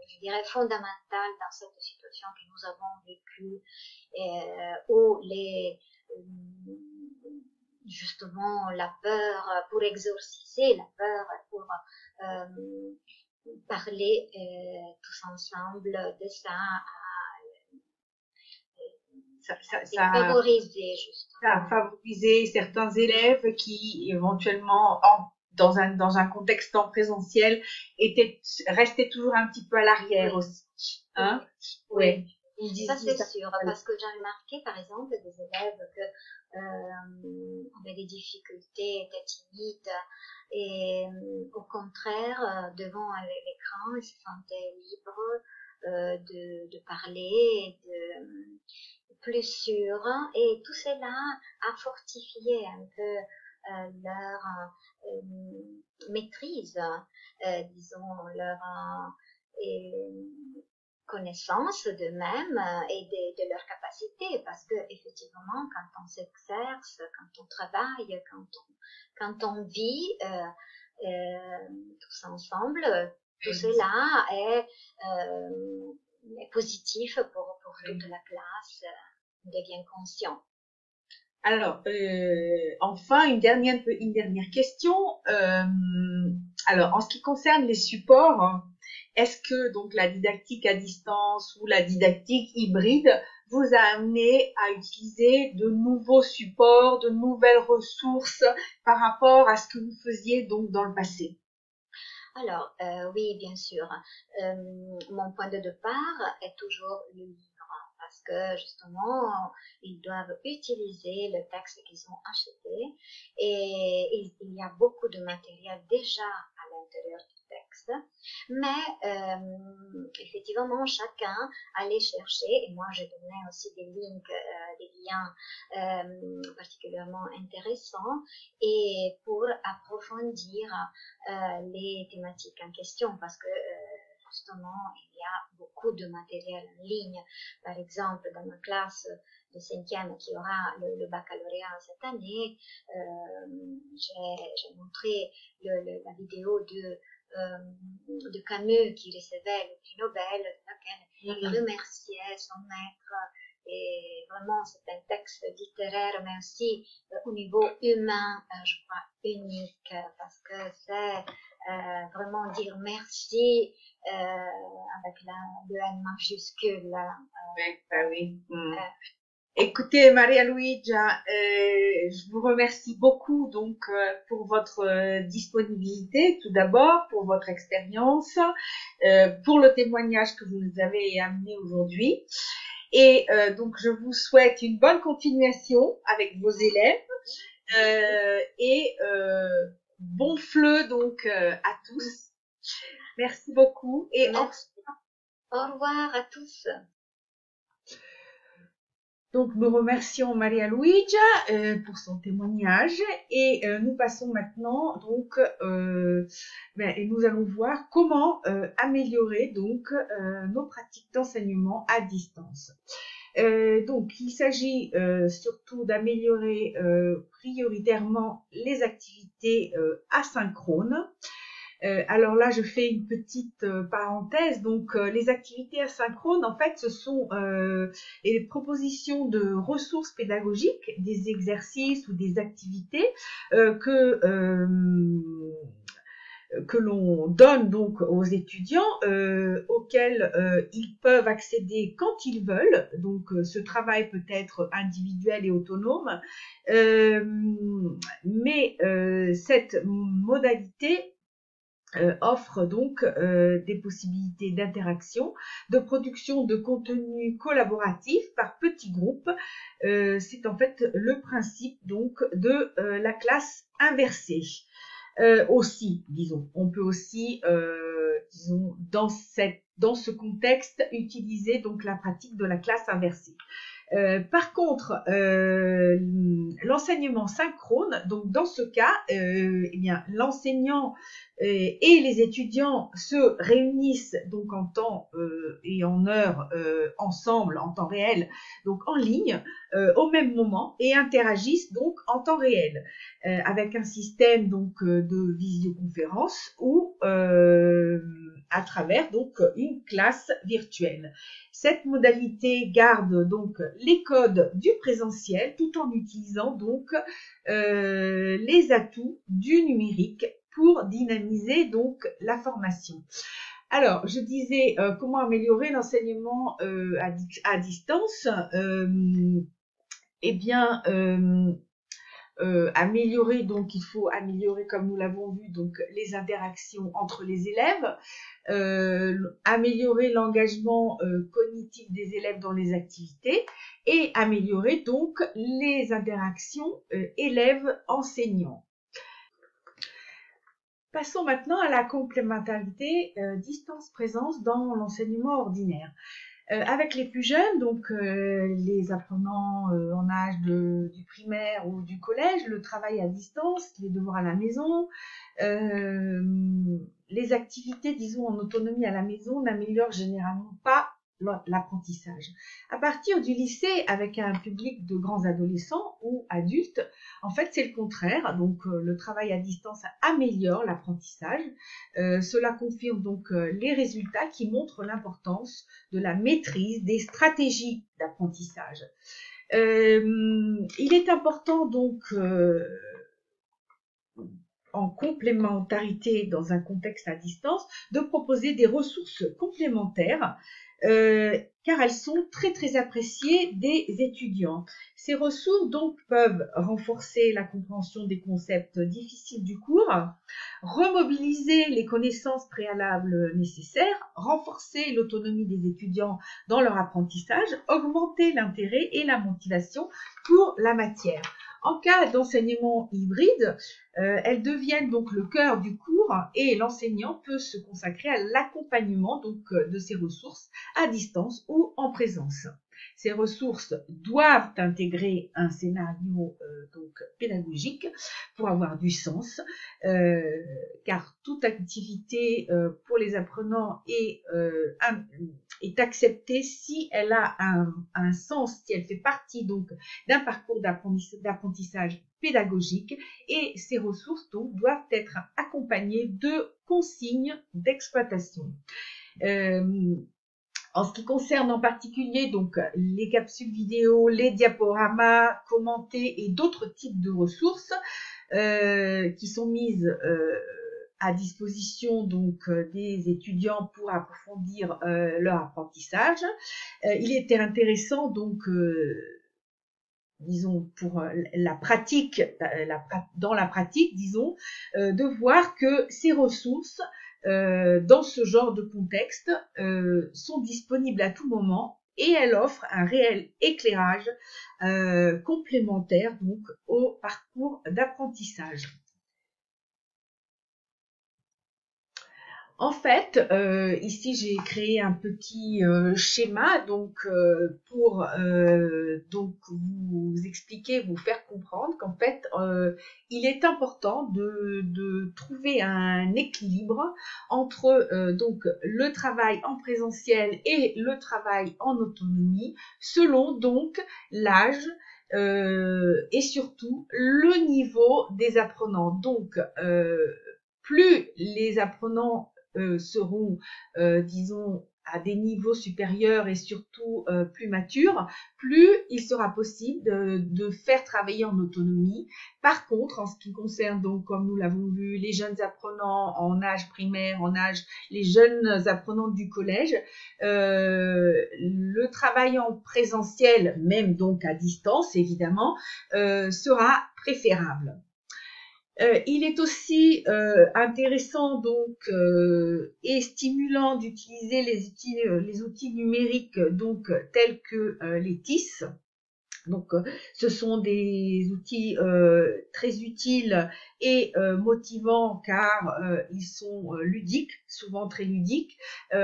je dirais, fondamental dans cette situation que nous avons vécue, où justement la peur, pour exorciser la peur, pour parler tous ensemble de ça, favoriser justement. Ça a favorisé certains élèves qui éventuellement dans un contexte en présentiel restaient toujours un petit peu à l'arrière aussi. Hein? Oui. Ça c'est sûr, parce que j'ai remarqué par exemple des élèves que avaient des difficultés, étaient timides, et au contraire, devant l'écran, ils se sentaient libres de parler, plus sûr, et tout cela a fortifié un peu leur maîtrise, disons, leur connaissance d'eux-mêmes et de leurs capacités, parce que effectivement, quand on s'exerce, quand on travaille, quand on vit tous ensemble, tout cela est positif pour toute la classe, on devient conscient. Alors, enfin, une dernière question. Alors, en ce qui concerne les supports, est-ce que donc la didactique à distance ou la didactique hybride vous a amené à utiliser de nouveaux supports, de nouvelles ressources par rapport à ce que vous faisiez donc dans le passé? Alors, oui, bien sûr. Mon point de départ est toujours le livre, parce que justement, ils doivent utiliser le texte qu'ils ont acheté et il y a beaucoup de matériel déjà à l'intérieur du texte. Mais effectivement, chacun allait chercher, et moi je donnais aussi des liens particulièrement intéressants, et pour approfondir les thématiques en question, parce que justement, il y a beaucoup de matériel en ligne. Par exemple, dans ma classe de 5e qui aura le baccalauréat cette année, j'ai montré la vidéo de Camus qui recevait le prix Nobel, dans laquelle il remerciait son maître. Et vraiment, c'est un texte littéraire, mais aussi au niveau humain, je crois, unique, parce que c'est vraiment dire merci avec le N majuscule. Oui. Écoutez, Maria Luigia, je vous remercie beaucoup donc pour votre disponibilité, tout d'abord, pour votre expérience, pour le témoignage que vous nous avez amené aujourd'hui. Et donc, je vous souhaite une bonne continuation avec vos élèves et bon fleu donc à tous. Merci beaucoup et au revoir à tous. Donc, nous remercions Maria Luigia pour son témoignage et nous passons maintenant donc et nous allons voir comment améliorer donc nos pratiques d'enseignement à distance. Donc, il s'agit surtout d'améliorer prioritairement les activités asynchrones. Alors là, je fais une petite parenthèse. Donc, les activités asynchrones, en fait, ce sont les propositions de ressources pédagogiques, des exercices ou des activités que l'on donne donc aux étudiants, auxquels ils peuvent accéder quand ils veulent. Donc, ce travail peut être individuel et autonome, mais cette modalité offre donc des possibilités d'interaction, de production de contenu collaboratif par petits groupes. C'est en fait le principe donc de la classe inversée. Aussi, disons, on peut aussi, disons, dans ce contexte, utiliser donc la pratique de la classe inversée. Par contre, l'enseignement synchrone, donc dans ce cas, eh bien, l'enseignant et les étudiants se réunissent donc en temps et en heure ensemble, en temps réel, donc en ligne, au même moment et interagissent donc en temps réel avec un système donc de visioconférence ou à travers donc une classe virtuelle. Cette modalité garde donc les codes du présentiel tout en utilisant donc les atouts du numérique pour dynamiser donc la formation. Alors, je disais comment améliorer l'enseignement à distance. Eh bien, améliorer, donc il faut améliorer, comme nous l'avons vu, donc les interactions entre les élèves, améliorer l'engagement cognitif des élèves dans les activités et améliorer donc les interactions élèves-enseignants. Passons maintenant à la complémentarité distance-présence dans l'enseignement ordinaire. Avec les plus jeunes, donc les apprenants en âge du primaire ou du collège, le travail à distance, les devoirs à la maison, les activités, disons, en autonomie à la maison n'améliorent généralement pas l'apprentissage. À partir du lycée, avec un public de grands adolescents ou adultes, en fait, c'est le contraire. Donc, le travail à distance améliore l'apprentissage. Cela confirme donc les résultats qui montrent l'importance de la maîtrise des stratégies d'apprentissage. Il est important donc en complémentarité dans un contexte à distance, de proposer des ressources complémentaires car elles sont très appréciées des étudiants. Ces ressources donc peuvent renforcer la compréhension des concepts difficiles du cours, remobiliser les connaissances préalables nécessaires, renforcer l'autonomie des étudiants dans leur apprentissage, augmenter l'intérêt et la motivation pour la matière. En cas d'enseignement hybride, elles deviennent donc le cœur du cours et l'enseignant peut se consacrer à l'accompagnement donc de ces ressources à distance ou en présence. Ces ressources doivent intégrer un scénario donc pédagogique pour avoir du sens, car toute activité pour les apprenants est acceptée si elle a un sens, si elle fait partie donc d'un parcours d'apprentissage pédagogique, et ces ressources donc doivent être accompagnées de consignes d'exploitation. En ce qui concerne en particulier donc les capsules vidéo, les diaporamas commentés et d'autres types de ressources qui sont mises à disposition donc des étudiants pour approfondir leur apprentissage, il était intéressant donc disons pour la pratique, dans la pratique, disons, de voir que ces ressources dans ce genre de contexte sont disponibles à tout moment et elles offrent un réel éclairage complémentaire donc au parcours d'apprentissage. En fait, ici j'ai créé un petit schéma donc pour donc vous expliquer, vous faire comprendre qu'en fait il est important de trouver un équilibre entre donc le travail en présentiel et le travail en autonomie selon donc l'âge et surtout le niveau des apprenants. Donc plus les apprenants seront, disons, à des niveaux supérieurs et surtout plus matures, plus il sera possible de faire travailler en autonomie. Par contre, en ce qui concerne donc, comme nous l'avons vu, les jeunes apprenants en âge primaire, les jeunes apprenants du collège, le travail en présentiel, même donc à distance évidemment, sera préférable. Il est aussi intéressant donc et stimulant d'utiliser les outils numériques donc tels que les TIS. Donc ce sont des outils très utiles et motivants car ils sont ludiques, souvent très ludiques,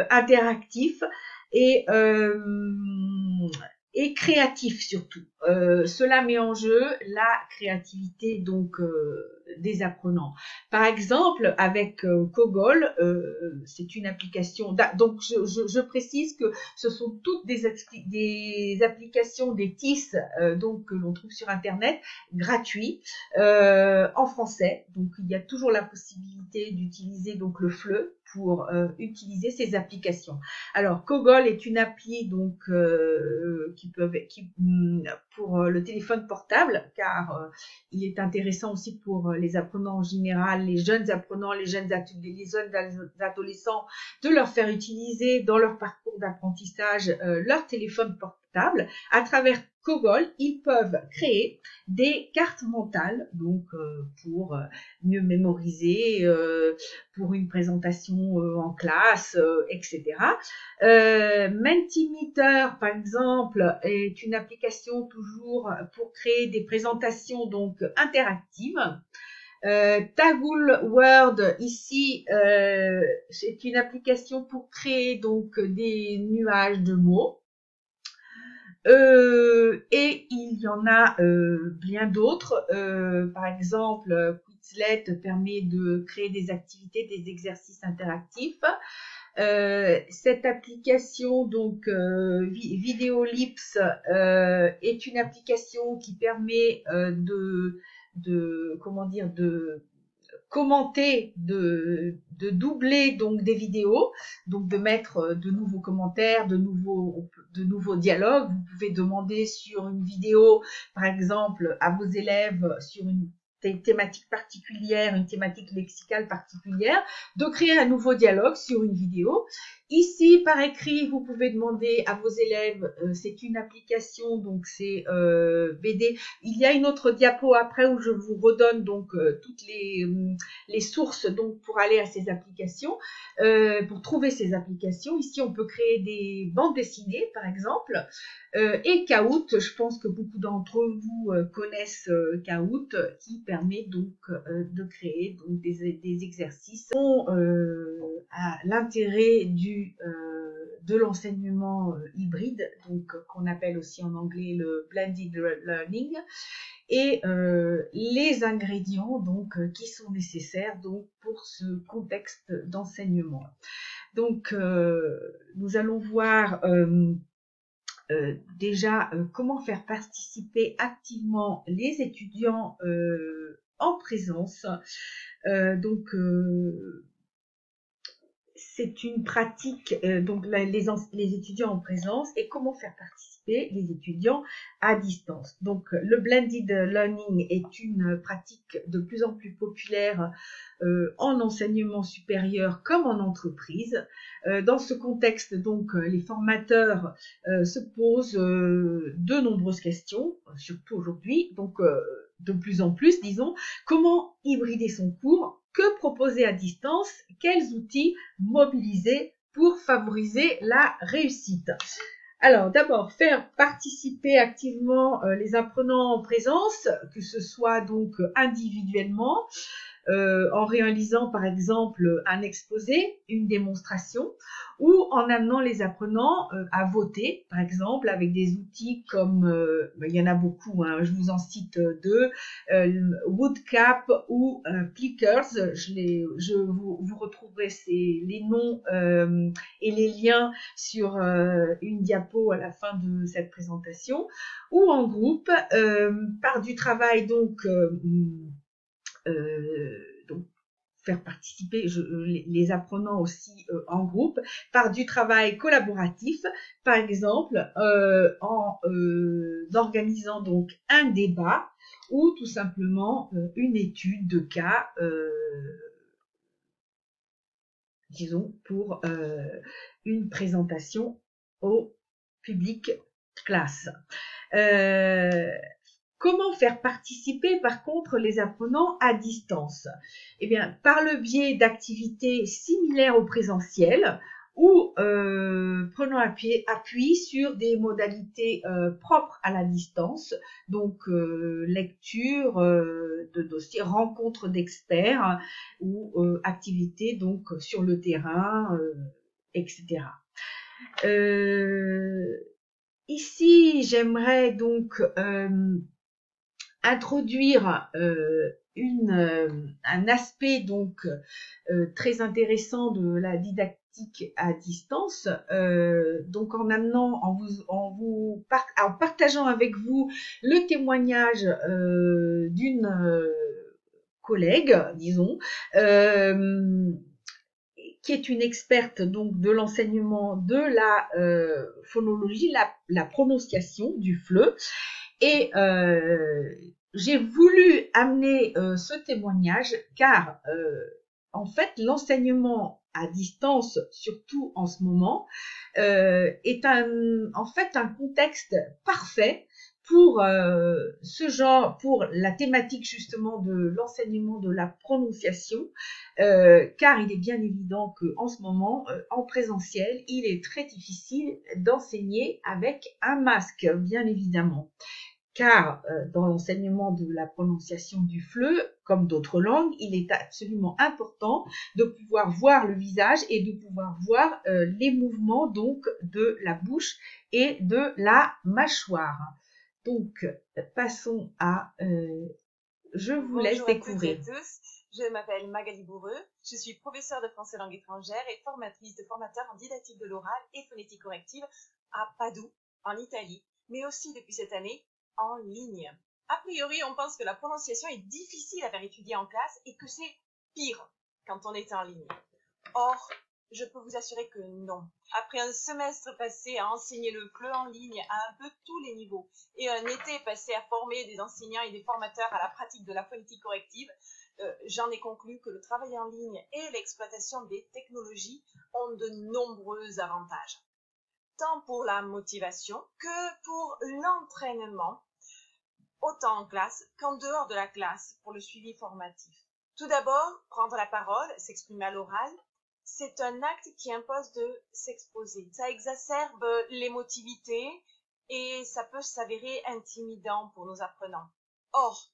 interactifs et créatif surtout. Cela met en jeu la créativité donc des apprenants. Par exemple, avec Kogol, c'est une application. Donc je précise que ce sont toutes des applications, des TIS donc que l'on trouve sur Internet, gratuits en français. Donc il y a toujours la possibilité d'utiliser donc le FLE pour utiliser ces applications. Alors Kogol est une appli donc pour le téléphone portable, car il est intéressant aussi pour les apprenants en général, les jeunes apprenants, les jeunes adolescents, de leur faire utiliser dans leur parcours d'apprentissage leur téléphone portable. À travers Kogol, ils peuvent créer des cartes mentales, donc pour mieux mémoriser, pour une présentation en classe, etc. Mentimeter, par exemple, est une application toujours pour créer des présentations donc interactives. Taggle Word, ici, c'est une application pour créer donc des nuages de mots. Et il y en a bien d'autres. Par exemple, Quizlet permet de créer des activités, des exercices interactifs. Cette application donc Videolips est une application qui permet de commenter, de doubler donc des vidéos, donc de mettre de nouveaux commentaires, de nouveaux dialogues. Vous pouvez demander sur une vidéo, par exemple, à vos élèves sur une thématique particulière, une thématique lexicale particulière, de créer un nouveau dialogue sur une vidéo. Ici, par écrit, vous pouvez demander à vos élèves, c'est une application, donc c'est BD. Il y a une autre diapo après où je vous redonne donc toutes les sources donc pour aller à ces applications, pour trouver ces applications. Ici, on peut créer des bandes dessinées, par exemple, et Kahoot. Je pense que beaucoup d'entre vous connaissent Kahoot, qui permet donc de créer donc des exercices à l'intérêt de l'enseignement hybride, donc qu'on appelle aussi en anglais le blended learning, et les ingrédients donc qui sont nécessaires donc pour ce contexte d'enseignement. Donc nous allons voir déjà comment faire participer activement les étudiants en présence. Donc c'est une pratique, donc les étudiants en présence, et comment faire participer les étudiants à distance. Donc le blended learning est une pratique de plus en plus populaire en enseignement supérieur comme en entreprise. Dans ce contexte, donc les formateurs se posent de nombreuses questions, surtout aujourd'hui, donc de plus en plus, disons, comment hybrider son cours, que proposer à distance, quels outils mobiliser pour favoriser la réussite. Alors d'abord, faire participer activement les apprenants en présence, que ce soit donc individuellement, en réalisant par exemple un exposé, une démonstration, ou en amenant les apprenants à voter, par exemple avec des outils comme, il y en a beaucoup, hein, je vous en cite deux, Woodcap ou Plickers. Vous retrouverez les noms et les liens sur une diapo à la fin de cette présentation, ou en groupe, par du travail donc faire participer les apprenants aussi en groupe, par du travail collaboratif, par exemple en organisant donc un débat ou tout simplement une étude de cas, disons, pour une présentation au public classe. Comment faire participer par contre les apprenants à distance? Eh bien, par le biais d'activités similaires au présentiel ou prenant appui sur des modalités propres à la distance, donc lecture de dossiers, rencontres d'experts ou activités donc sur le terrain, etc. Ici, j'aimerais donc introduire un aspect donc très intéressant de la didactique à distance, donc en partageant avec vous le témoignage d'une collègue, disons, qui est une experte donc de l'enseignement de la phonologie, la prononciation du FLE. Et j'ai voulu amener ce témoignage car en fait l'enseignement à distance, surtout en ce moment, est en fait un contexte parfait pour pour la thématique justement de l'enseignement de la prononciation, car il est bien évident qu'en ce moment, en présentiel, il est très difficile d'enseigner avec un masque, bien évidemment. Car dans l'enseignement de la prononciation du FLE, comme d'autres langues, il est absolument important de pouvoir voir le visage et de pouvoir voir les mouvements donc de la bouche et de la mâchoire. Donc, passons à... je vous laisse découvrir. Bonjour à toutes et à tous, je m'appelle Magali Bourreux, je suis professeure de français langue étrangère et formatrice de formateurs en didactique de l'oral et phonétique corrective à Padoue, en Italie, mais aussi depuis cette année en ligne. A priori, on pense que la prononciation est difficile à faire étudier en classe et que c'est pire quand on est en ligne. Or, Je peux vous assurer que non. Après un semestre passé à enseigner le FLE en ligne à un peu tous les niveaux et un été passé à former des enseignants et des formateurs à la pratique de la phonétique corrective, j'en ai conclu que le travail en ligne et l'exploitation des technologies ont de nombreux avantages, tant pour la motivation que pour l'entraînement, autant en classe qu'en dehors de la classe pour le suivi formatif. Tout d'abord, prendre la parole, s'exprimer à l'oral, c'est un acte qui impose de s'exposer. Ça exacerbe l'émotivité et ça peut s'avérer intimidant pour nos apprenants. Or,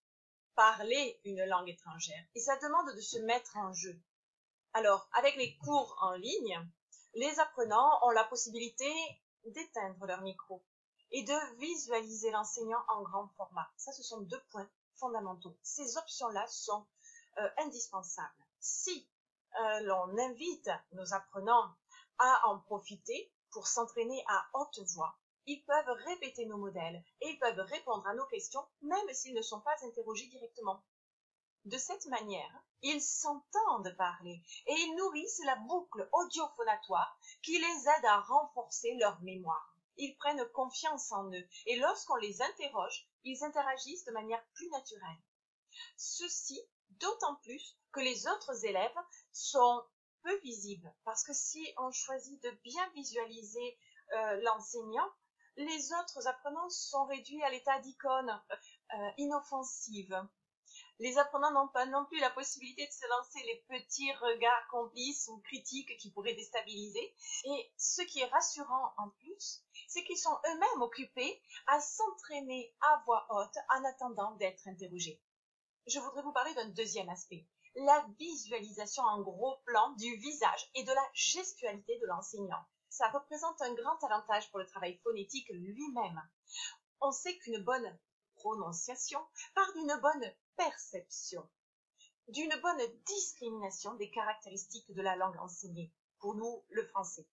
parler une langue étrangère, et ça demande de se mettre en jeu. Alors, avec les cours en ligne, les apprenants ont la possibilité d'éteindre leur micro et de visualiser l'enseignant en grand format. Ça, ce sont 2 points fondamentaux. Ces options-là sont indispensables. Si l'on invite nos apprenants à en profiter pour s'entraîner à haute voix, ils peuvent répéter nos modèles et ils peuvent répondre à nos questions même s'ils ne sont pas interrogés directement. De cette manière, ils s'entendent parler et ils nourrissent la boucle audio-phonatoire qui les aide à renforcer leur mémoire. Ils prennent confiance en eux et lorsqu'on les interroge, ils interagissent de manière plus naturelle. Ceci d'autant plus que les autres élèves sont peu visibles parce que si on choisit de bien visualiser l'enseignant, les autres apprenants sont réduits à l'état d'icône inoffensive. Les apprenants n'ont pas non plus la possibilité de se lancer les petits regards complices ou critiques qui pourraient déstabiliser. Et ce qui est rassurant en plus, c'est qu'ils sont eux-mêmes occupés à s'entraîner à voix haute en attendant d'être interrogés. Je voudrais vous parler d'un deuxième aspect, la visualisation en gros plan du visage et de la gestualité de l'enseignant. Ça représente un grand avantage pour le travail phonétique lui-même. On sait qu'une bonne prononciation part d'une bonne perception, d'une bonne discrimination des caractéristiques de la langue enseignée, pour nous, le français.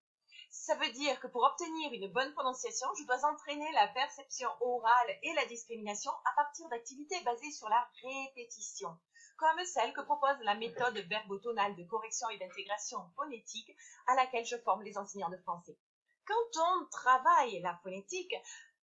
Ça veut dire que pour obtenir une bonne prononciation, je dois entraîner la perception orale et la discrimination à partir d'activités basées sur la répétition, comme celle que propose la méthode verbotonale de correction et d'intégration phonétique à laquelle je forme les enseignants de français. Quand on travaille la phonétique,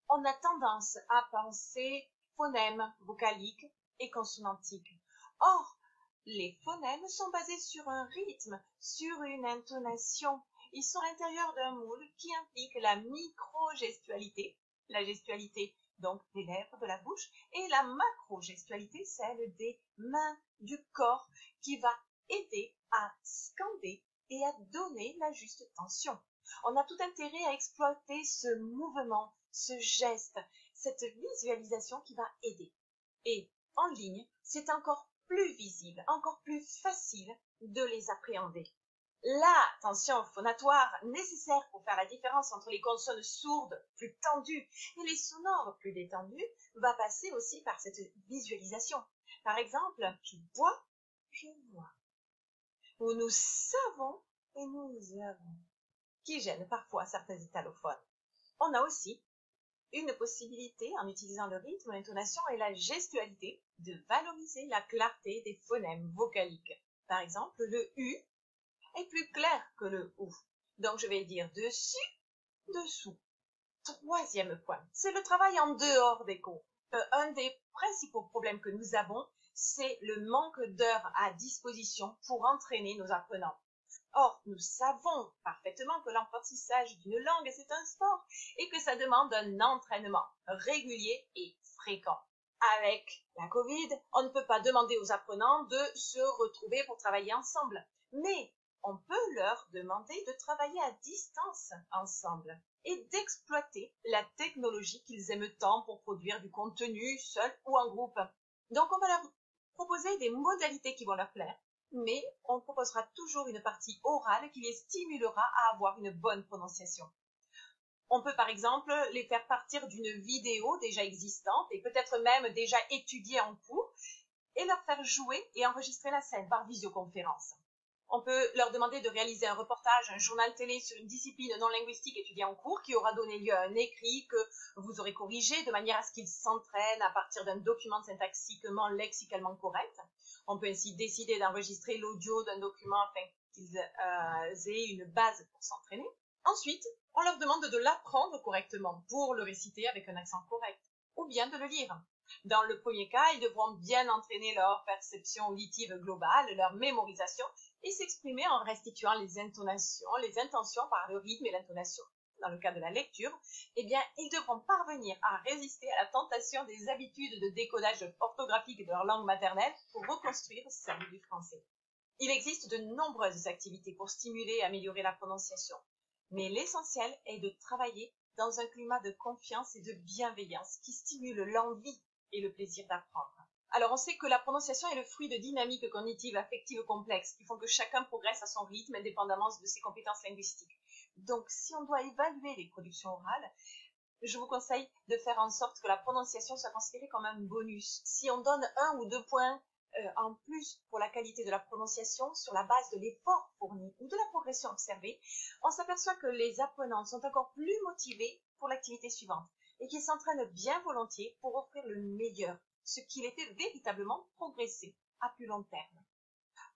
on a tendance à penser phonèmes, vocaliques et consonantiques. Or, les phonèmes sont basés sur un rythme, sur une intonation. Ils sont à l'intérieur d'un moule qui implique la micro-gestualité, la gestualité donc des lèvres, de la bouche, et la macro-gestualité, celle des mains, du corps, qui va aider à scander et à donner la juste tension. On a tout intérêt à exploiter ce mouvement, ce geste, cette visualisation qui va aider. Et en ligne, c'est encore plus visible, encore plus facile de les appréhender. La tension phonatoire nécessaire pour faire la différence entre les consonnes sourdes plus tendues et les sonores plus détendues va passer aussi par cette visualisation. Par exemple, je bois, je vois. Ou nous savons et nous avons, qui gêne parfois certains italophones. On a aussi une possibilité, en utilisant le rythme, l'intonation et la gestualité, de valoriser la clarté des phonèmes vocaliques. Par exemple, le U est plus clair que le OU. Donc je vais dire dessus, dessous. Troisième point, c'est le travail en dehors des cours. Un des principaux problèmes que nous avons, c'est le manque d'heures à disposition pour entraîner nos apprenants. Or, nous savons parfaitement que l'apprentissage d'une langue, c'est un sport et que ça demande un entraînement régulier et fréquent. Avec la Covid, on ne peut pas demander aux apprenants de se retrouver pour travailler ensemble, mais on peut leur demander de travailler à distance ensemble et d'exploiter la technologie qu'ils aiment tant pour produire du contenu seul ou en groupe. Donc, on va leur proposer des modalités qui vont leur plaire, mais on proposera toujours une partie orale qui les stimulera à avoir une bonne prononciation. On peut par exemple les faire partir d'une vidéo déjà existante et peut-être même déjà étudiée en cours et leur faire jouer et enregistrer la scène par visioconférence. On peut leur demander de réaliser un reportage, un journal télé sur une discipline non linguistique étudiée en cours qui aura donné lieu à un écrit que vous aurez corrigé de manière à ce qu'ils s'entraînent à partir d'un document syntaxiquement, lexicalement correct. On peut ainsi décider d'enregistrer l'audio d'un document afin qu'ils aient une base pour s'entraîner. Ensuite, on leur demande de l'apprendre correctement pour le réciter avec un accent correct, ou bien de le lire. Dans le premier cas, ils devront bien entraîner leur perception auditive globale, leur mémorisation, et s'exprimer en restituant les intonations, les intentions par le rythme et l'intonation. Dans le cas de la lecture, eh bien, ils devront parvenir à résister à la tentation des habitudes de décodage orthographique de leur langue maternelle pour reconstruire celle du français. Il existe de nombreuses activités pour stimuler et améliorer la prononciation, mais l'essentiel est de travailler dans un climat de confiance et de bienveillance qui stimule l'envie et le plaisir d'apprendre. Alors, on sait que la prononciation est le fruit de dynamiques cognitives affectives complexes qui font que chacun progresse à son rythme indépendamment de ses compétences linguistiques. Donc, si on doit évaluer les productions orales, je vous conseille de faire en sorte que la prononciation soit considérée comme un bonus. Si on donne 1 ou 2 points en plus pour la qualité de la prononciation sur la base de l'effort fourni ou de la progression observée, on s'aperçoit que les apprenants sont encore plus motivés pour l'activité suivante et qu'ils s'entraînent bien volontiers pour offrir le meilleur, ce qui les fait véritablement progresser à plus long terme.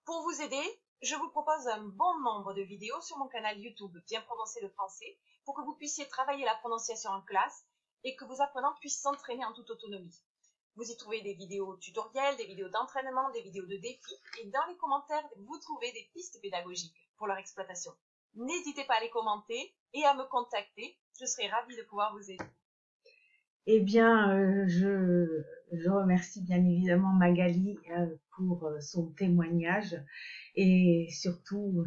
Pour vous aider, je vous propose un bon nombre de vidéos sur mon canal YouTube Bien prononcer le français pour que vous puissiez travailler la prononciation en classe et que vos apprenants puissent s'entraîner en toute autonomie. Vous y trouvez des vidéos tutoriels, des vidéos d'entraînement, des vidéos de défis et dans les commentaires, vous trouvez des pistes pédagogiques pour leur exploitation. N'hésitez pas à les commenter et à me contacter, je serai ravie de pouvoir vous aider. Eh bien, je remercie bien évidemment Magali pour son témoignage et surtout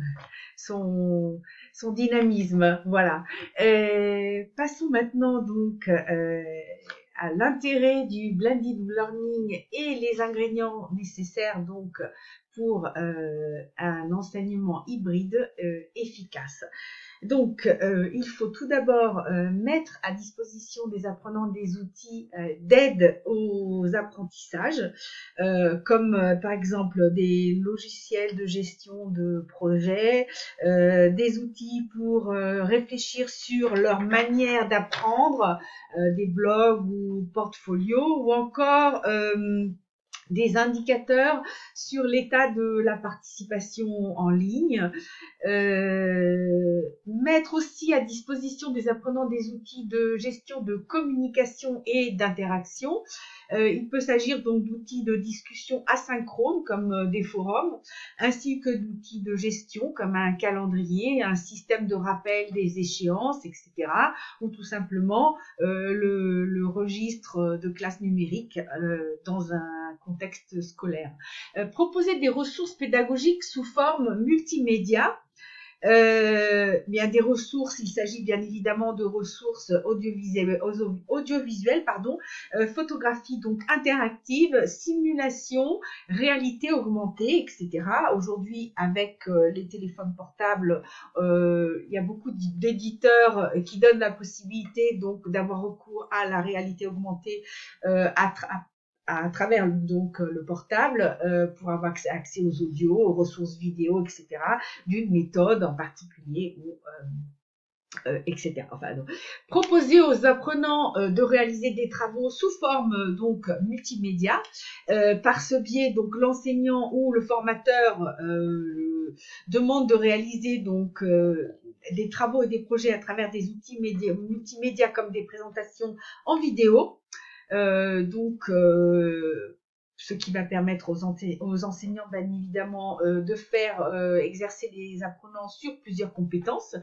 son dynamisme. Voilà. Passons maintenant donc à l'intérêt du blended learning et les ingrédients nécessaires donc pour un enseignement hybride efficace. Donc, il faut tout d'abord mettre à disposition des apprenants des outils d'aide aux apprentissages, comme par exemple des logiciels de gestion de projet, des outils pour réfléchir sur leur manière d'apprendre, des blogs ou portfolios, ou encore des indicateurs sur l'état de la participation en ligne, mettre aussi à disposition des apprenants des outils de gestion de communication et d'interaction. Il peut s'agir donc d'outils de discussion asynchrone comme des forums, ainsi que d'outils de gestion comme un calendrier, un système de rappel des échéances, etc. ou tout simplement le registre de classe numérique dans un contexte scolaire. Proposer des ressources pédagogiques sous forme multimédia. Bien des ressources, il s'agit bien évidemment de ressources audiovisuelles, photographie donc interactive, simulation, réalité augmentée, etc. Aujourd'hui, avec les téléphones portables, il y a beaucoup d'éditeurs qui donnent la possibilité donc d'avoir recours à la réalité augmentée à travers donc le portable pour avoir accès aux audios, aux ressources vidéo, etc. d'une méthode en particulier ou etc. Enfin, donc, proposer aux apprenants de réaliser des travaux sous forme donc multimédia. Par ce biais, donc l'enseignant ou le formateur demande de réaliser donc des travaux et des projets à travers des outils multimédia comme des présentations en vidéo. Ce qui va permettre aux enseignants, bien évidemment, de faire exercer les apprenants sur plusieurs compétences,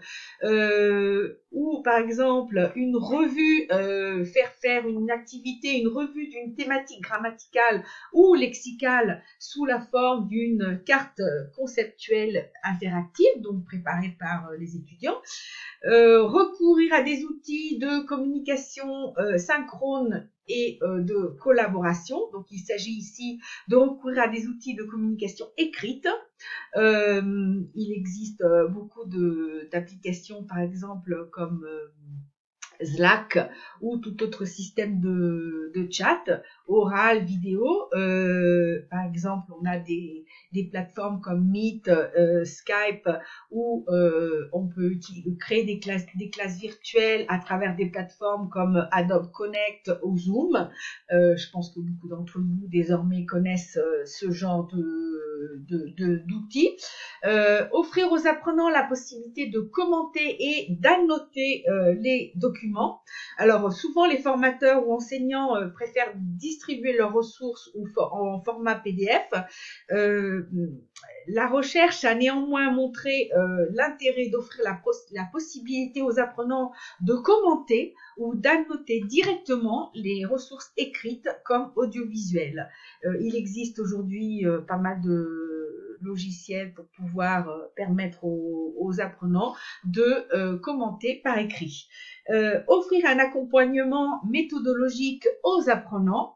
ou par exemple une revue, faire une activité, une revue d'une thématique grammaticale ou lexicale sous la forme d'une carte conceptuelle interactive, donc préparée par les étudiants. Recourir à des outils de communication synchrone et de collaboration. Donc, il s'agit ici de recourir à des outils de communication écrite. Il existe beaucoup d'applications, par exemple, comme Slack ou tout autre système de chat, oral, vidéo. Par exemple, on a des plateformes comme Meet, Skype, où on peut créer des classes virtuelles à travers des plateformes comme Adobe Connect ou Zoom. Je pense que beaucoup d'entre vous désormais connaissent ce genre d'outils. Offrir aux apprenants la possibilité de commenter et d'annoter les documents. Alors souvent les formateurs ou enseignants préfèrent distribuer leurs ressources en format PDF. La recherche a néanmoins montré l'intérêt d'offrir la possibilité aux apprenants de commenter ou d'annoter directement les ressources écrites comme audiovisuelles. Il existe aujourd'hui pas mal de logiciels pour pouvoir permettre aux apprenants de commenter par écrit. Offrir un accompagnement méthodologique aux apprenants.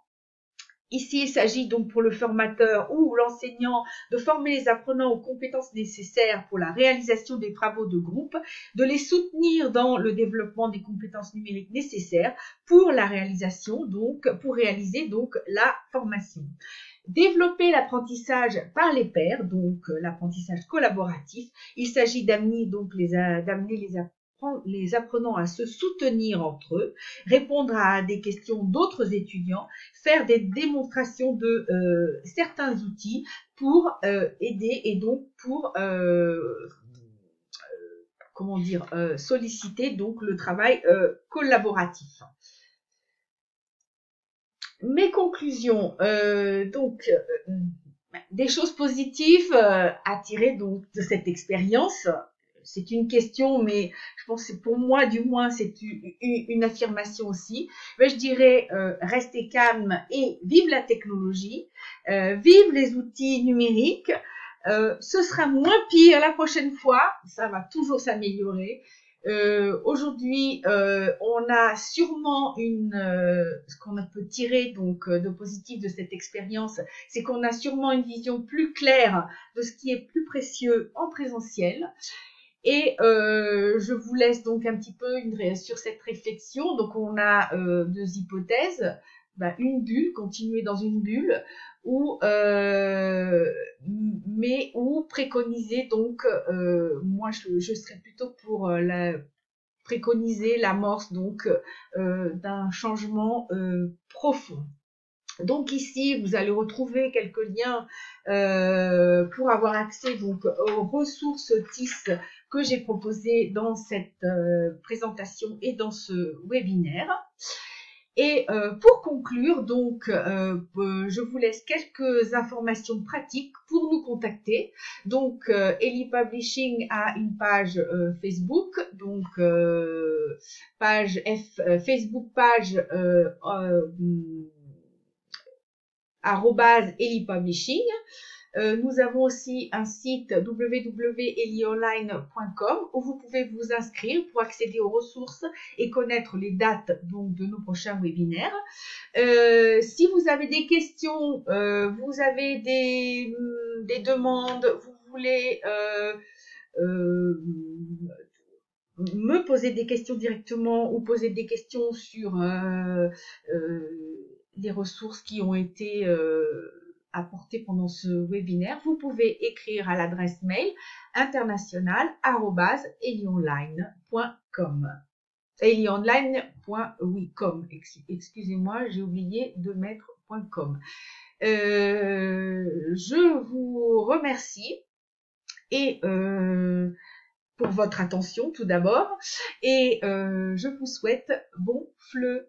Ici, il s'agit donc pour le formateur ou l'enseignant de former les apprenants aux compétences nécessaires pour la réalisation des travaux de groupe, de les soutenir dans le développement des compétences numériques nécessaires pour la réalisation, pour réaliser la formation. Développer l'apprentissage par les pairs, donc l'apprentissage collaboratif. Il s'agit d'amener les apprenants à se soutenir entre eux, répondre à des questions d'autres étudiants, faire des démonstrations de certains outils pour aider et donc pour solliciter donc le travail collaboratif. Mes conclusions, des choses positives à tirer donc de cette expérience. C'est une question, mais je pense que pour moi, du moins, c'est une affirmation aussi. Je dirais, restez calme et vive la technologie, vive les outils numériques. Ce sera moins pire la prochaine fois, ça va toujours s'améliorer. Aujourd'hui, on a sûrement ce qu'on peut tirer donc de positif de cette expérience, c'est qu'on a sûrement une vision plus claire de ce qui est plus précieux en présentiel. Et je vous laisse donc un petit peu sur cette réflexion. Donc on a deux hypothèses. Une bulle, continuer dans une bulle, ou préconiser donc, moi je serais plutôt pour préconiser l'amorce donc d'un changement profond. Donc ici, vous allez retrouver quelques liens pour avoir accès donc aux ressources TIS que j'ai proposées dans cette présentation et dans ce webinaire. Et pour conclure, donc, je vous laisse quelques informations pratiques pour nous contacter. Donc, Eli Publishing a une page Facebook, donc Facebook page @Eli Publishing. Nous avons aussi un site www.elionline.com où vous pouvez vous inscrire pour accéder aux ressources et connaître les dates donc de nos prochains webinaires. Si vous avez des questions, vous avez des demandes, vous voulez me poser des questions directement ou poser des questions sur les ressources qui ont été apportées pendant ce webinaire, vous pouvez écrire à l'adresse mail international@elionline.com. elionline.com, excusez-moi, j'ai oublié de mettre .com. Je vous remercie et pour votre attention tout d'abord et je vous souhaite bon fleu.